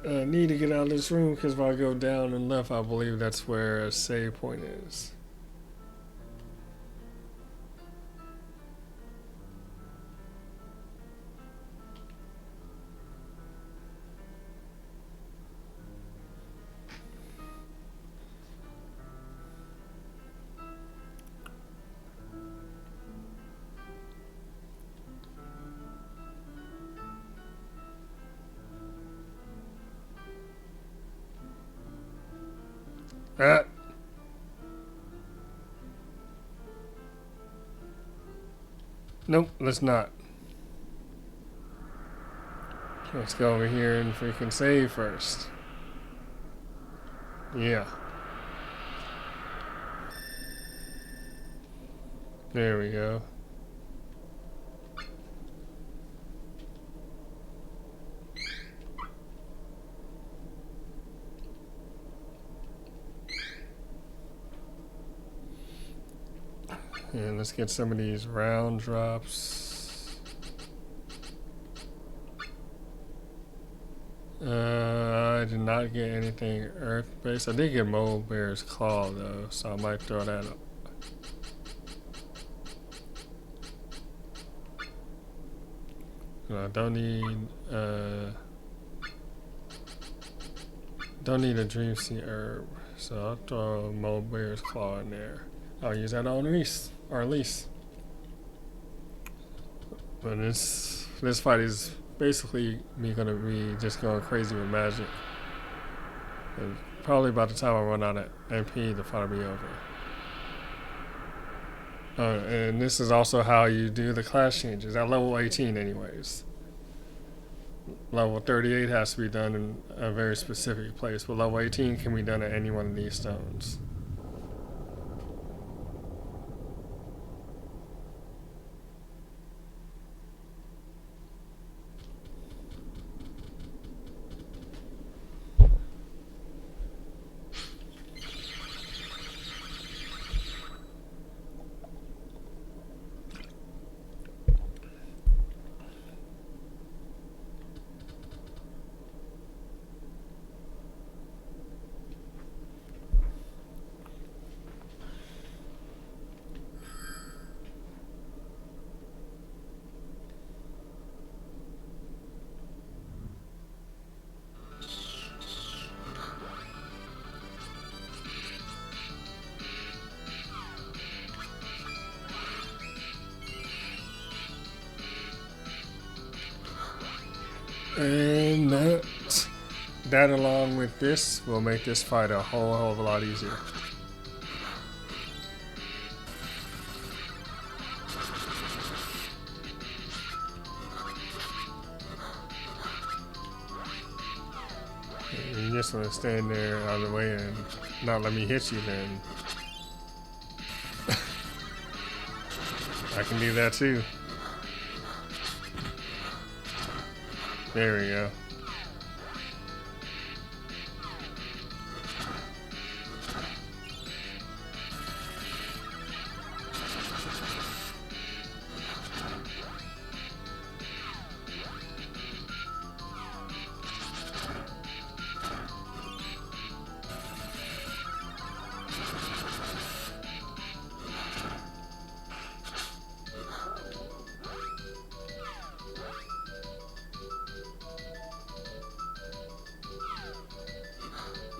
I need to get out of this room because if I go down and left, I believe that's where a save point is. Ah. Nope, let's not. Let's go over here and freaking save first. Yeah. There we go. And let's get some of these round drops. I did not get anything earth-based. I did get Mole Bear's Claw though, so I might throw that up. No, don't need a Dream Seed herb, so I'll throw Mole Bear's Claw in there. I'll use that on Reese. Or at least. But this fight is basically me gonna be just going crazy with magic. And probably by the time I run out of MP, the fight will be over. And this is also how you do the class changes at level 18 anyways. Level 38 has to be done in a very specific place, but level 18 can be done at any one of these stones. And that along with this will make this fight a whole hell of a lot easier. You just want to stand there out of the way and not let me hit you, then I can do that too. There we go.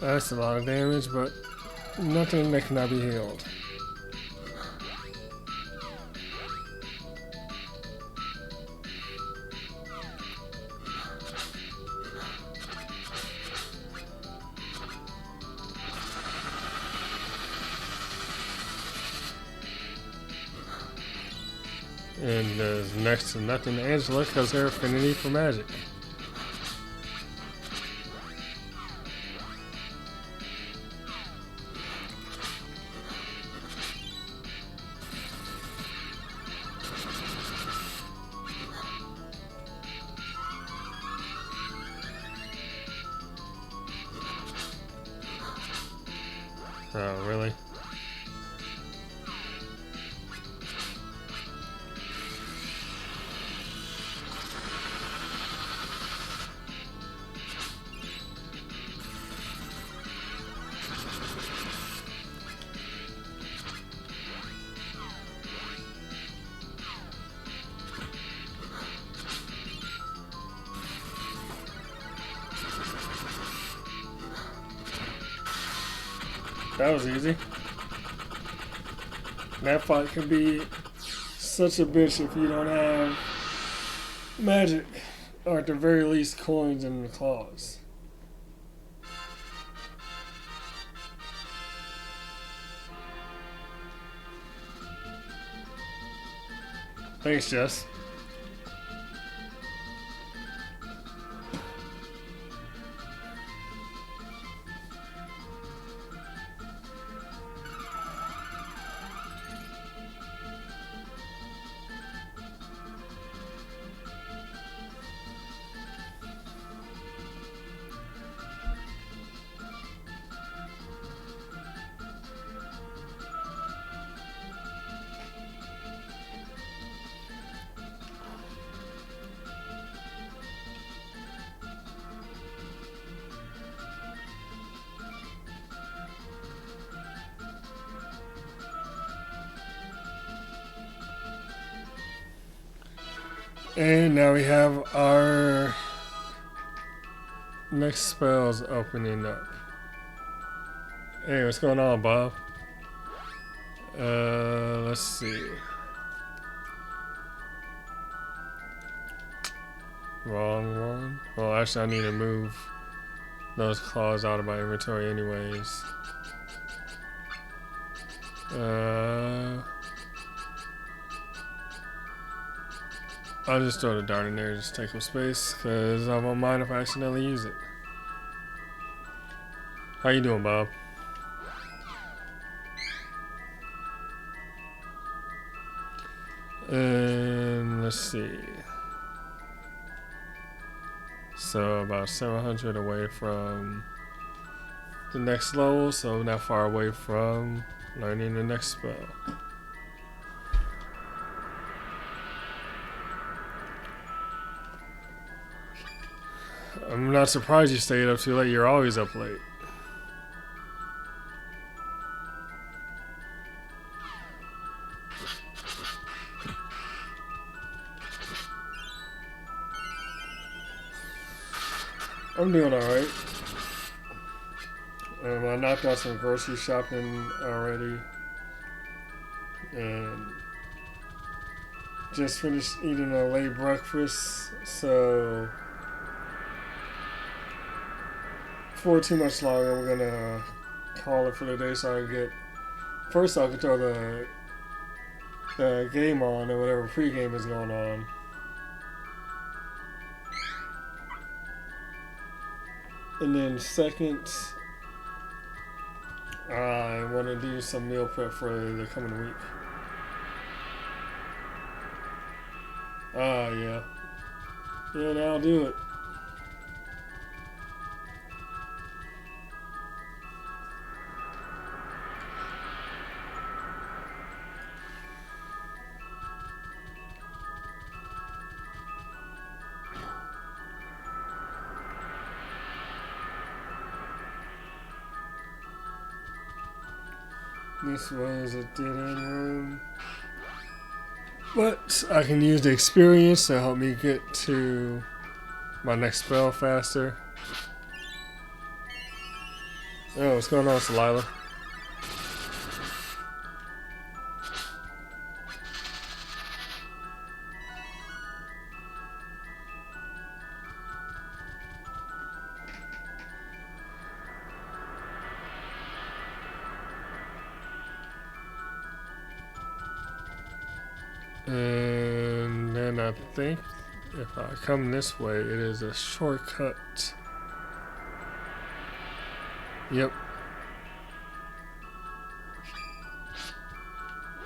That's a lot of damage, but nothing that cannot be healed. And there's next to nothing to Angela because her affinity for magic. Oh, really? That was easy. That fight could be such a bitch if you don't have magic, or at the very least coins in the claws. Thanks, Jess. And now we have our next spells opening up. Hey, what's going on, Bob? Let's see. Wrong one. Well, actually, I need to move those claws out of my inventory anyways. I'll just throw the dart in there, just take up space, because I won't mind if I accidentally use it. How you doing, Bob? And let's see. So about 700 away from the next level, so not far away from learning the next spell. I'm not surprised you stayed up too late. You're always up late. I'm doing alright. I knocked out some grocery shopping already. And just finished eating a late breakfast, so for too much longer. We're gonna call it for the day so I can get. First, I can throw the game on or whatever pregame is going on. And then second, I want to do some meal prep for the coming week. Yeah. Yeah, that'll do it. This was a dead end room. But I can use the experience to help me get to my next spell faster. Oh, what's going on, Delilah? And then I think if I come this way, it is a shortcut. Yep.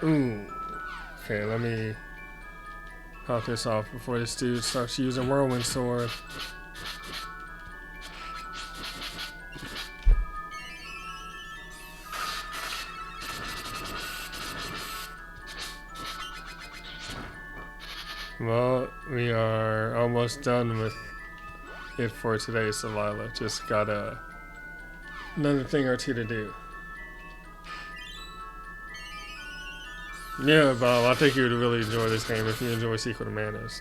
Ooh. Okay, let me pop this off before this dude starts using Whirlwind Sword. Well, we are almost done with it for today, Delilah. Just got another thing or two to do. Yeah, Bob, I think you would really enjoy this game if you enjoy Secret of Manas.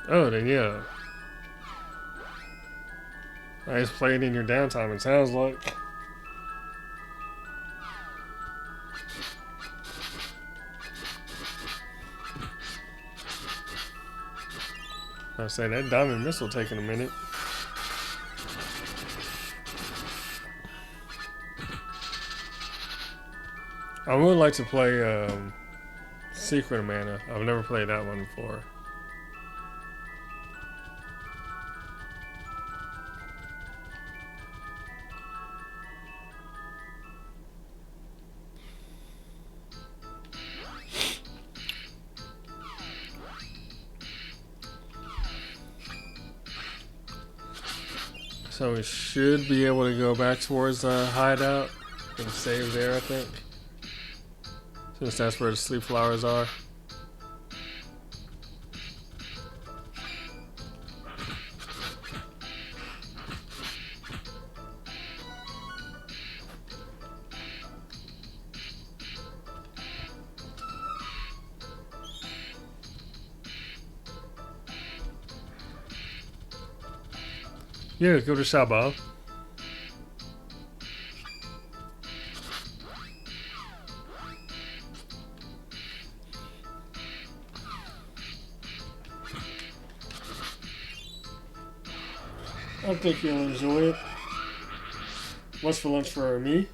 Oh, then yeah. I just played in your downtime, it sounds like. I was saying that diamond missile taking a minute. I would like to play Secret of Mana. I've never played that one before. So we should be able to go back towards the hideout and save there, I think. Since that's where the sleep flowers are. Yeah, go to shop, Bob. I think you'll enjoy it. What's for lunch for me?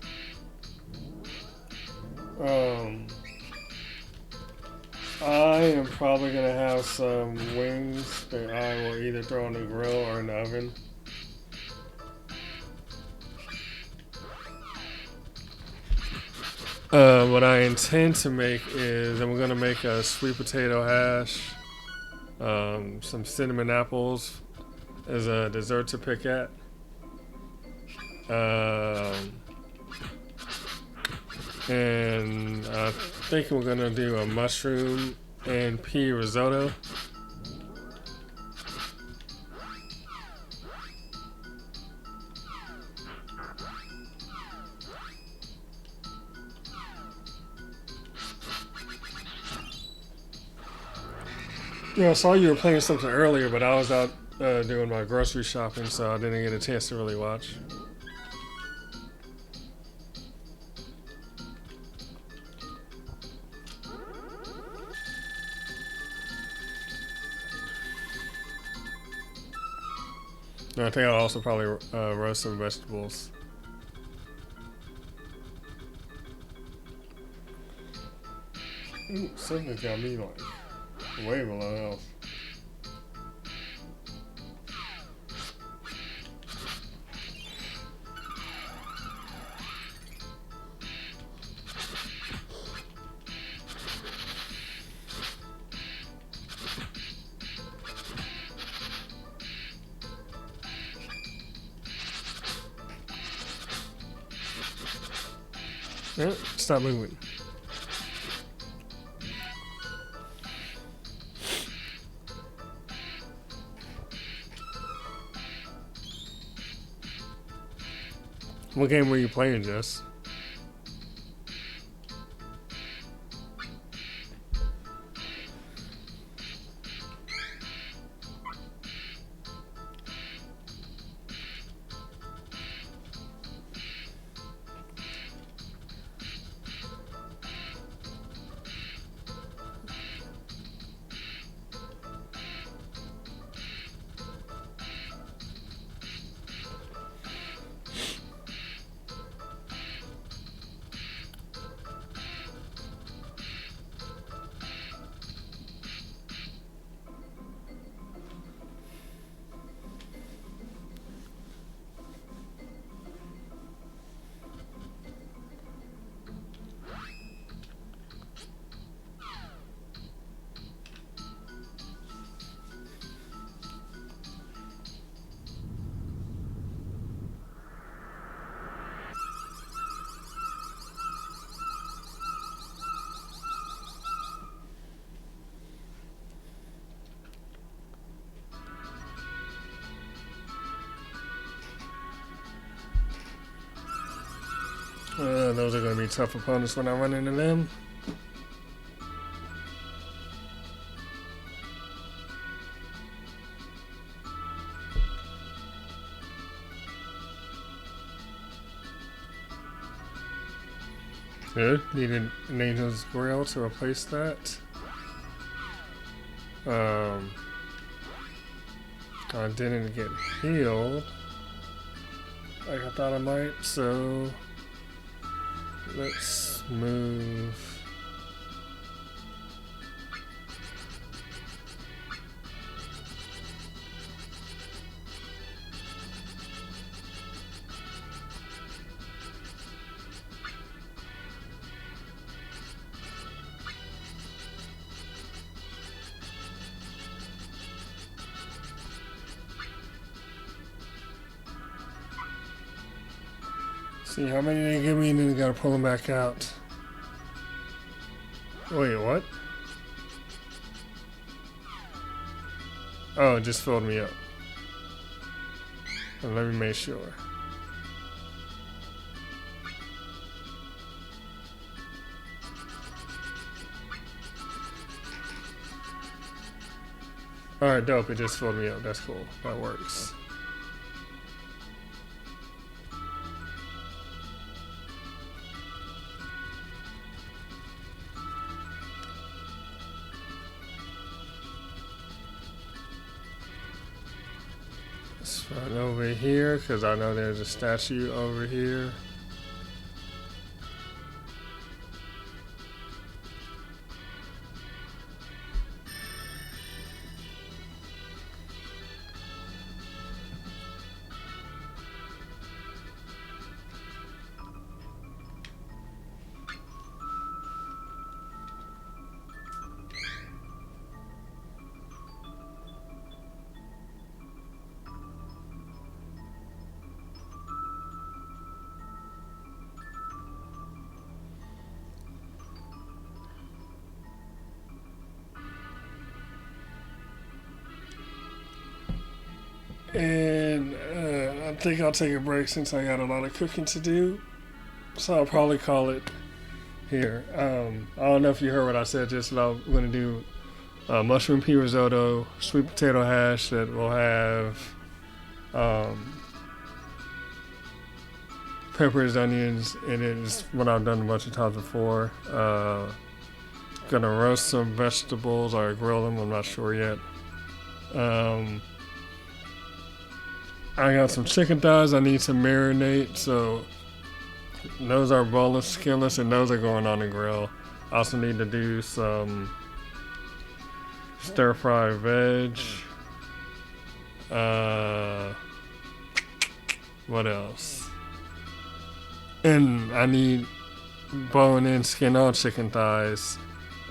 I am probably gonna have some wings that I will either throw on the grill or in the oven. What I intend to make is, I'm gonna make a sweet potato hash, some cinnamon apples as a dessert to pick at. And I think we're gonna do a mushroom and pea risotto. Yeah, I saw you were playing something earlier, but I was out doing my grocery shopping, so I didn't get a chance to really watch. No, I think I'll also probably roast some vegetables. Ooh, something's got me like way below health. Yep, stop moving. What game were you playing, Jess? Those are going to be tough opponents when I run into them. Good. Needed an Angel's Grail to replace that. I didn't get healed like I thought I might, so let's move. See how many they give me, and then you gotta pull them back out. Wait, what? Oh, it just filled me up. Well, let me make sure. Alright, dope. It just filled me up. That's cool. That works. Let's run over here because I know there's a statue over here. And I think I'll take a break since I got a lot of cooking to do. So I'll probably call it here. I don't know if you heard what I said, just about I'm going to do mushroom pea risotto, sweet potato hash that will have peppers, onions in it. Is what I've done a bunch of times before. Gonna roast some vegetables or grill them. I'm not sure yet. I got some chicken thighs I need to marinate, so those are boneless, skinless, and those are going on the grill. I also need to do some stir-fried veg. What else? And I need bone-in, skin-on chicken thighs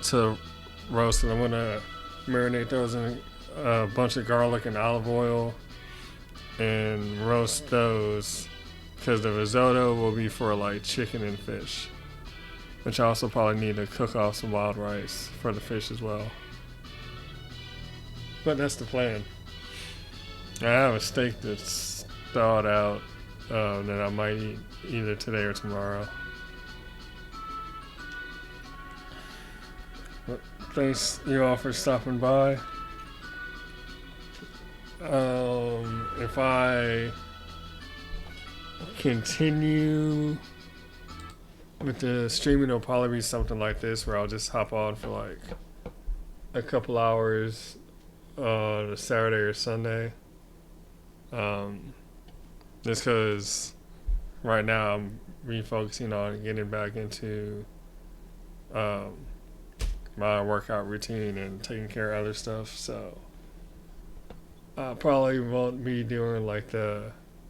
to roast it. I'm gonna marinate those in a bunch of garlic and olive oil and roast those, because the risotto will be for like chicken and fish, which I also probably need to cook off some wild rice for the fish as well. But that's the plan. I have a steak that's thawed out that I might eat either today or tomorrow. But thanks you all for stopping by. If I continue with the streaming, it'll probably be something like this where I'll just hop on for like a couple hours on a Saturday or Sunday. Just because right now I'm refocusing on getting back into my workout routine and taking care of other stuff, so I probably won't be doing like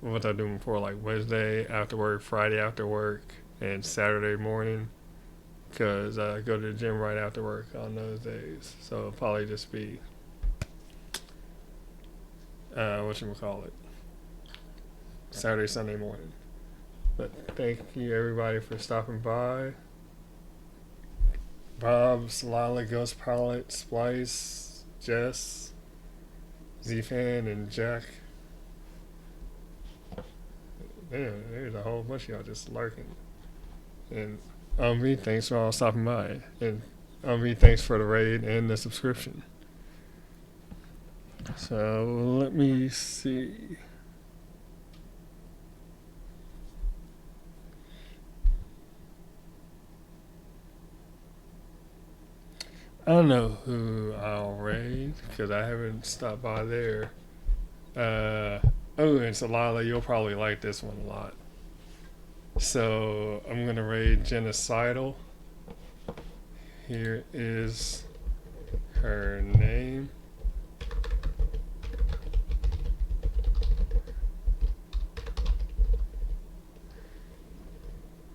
what I'm doing before, like Wednesday after work, Friday after work, and Saturday morning, because I go to the gym right after work on those days. So it'll probably just be Saturday, Sunday morning. But thank you everybody for stopping by. Bob, Salala, Ghost Pilot, Splice, Jess, Z-Fan, and Jack. Man, there's a whole bunch of y'all just lurking. And thanks for all stopping by. And thanks for the raid and the subscription. So let me see. I don't know who I'll raid because I haven't stopped by there. And Salala, you'll probably like this one a lot. So I'm gonna raid Genocidal. Here is her name.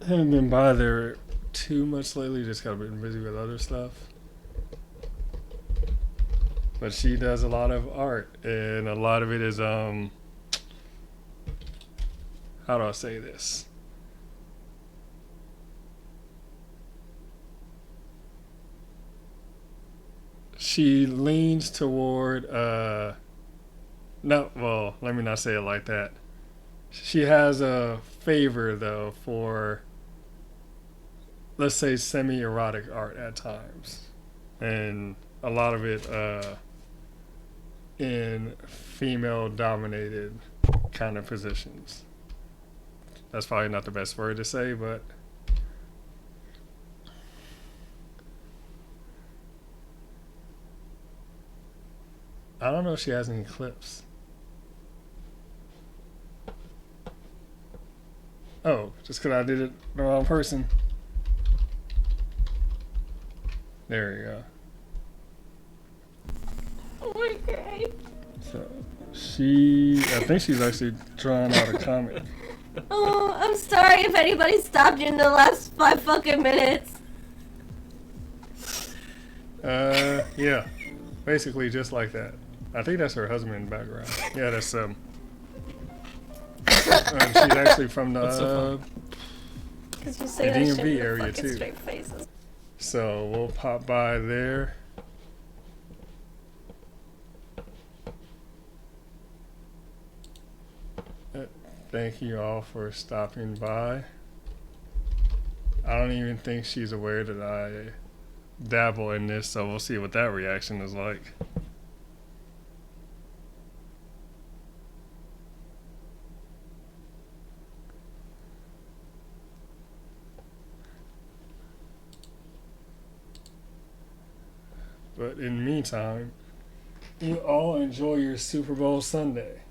I haven't been by there too much lately, just got been busy with other stuff. But she does a lot of art, and a lot of it is how do I say this? She leans toward let me not say it like that. She has a favor though for, let's say, semi-erotic art at times, and a lot of it in female-dominated kind of positions. That's probably not the best word to say, but I don't know if she has any clips. Oh, just because I did it the wrong person. There you go. Oh my god. So I think she's actually drawing out a comic. Oh, I'm sorry if anybody stopped you in the last 5 fucking minutes. Yeah, basically just like that. I think that's her husband in the background. Yeah, that's she's actually from the DMV area too. Straight faces. So we'll pop by there. Thank you all for stopping by. I don't even think she's aware that I dabble in this, so we'll see what that reaction is like. But in the meantime, you all enjoy your Super Bowl Sunday.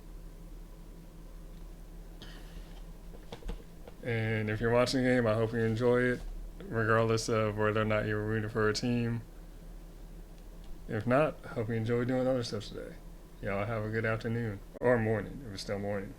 And if you're watching the game, I hope you enjoy it, regardless of whether or not you're rooting for a team. If not, I hope you enjoy doing other stuff today. Y'all have a good afternoon. Or morning, if it's still morning.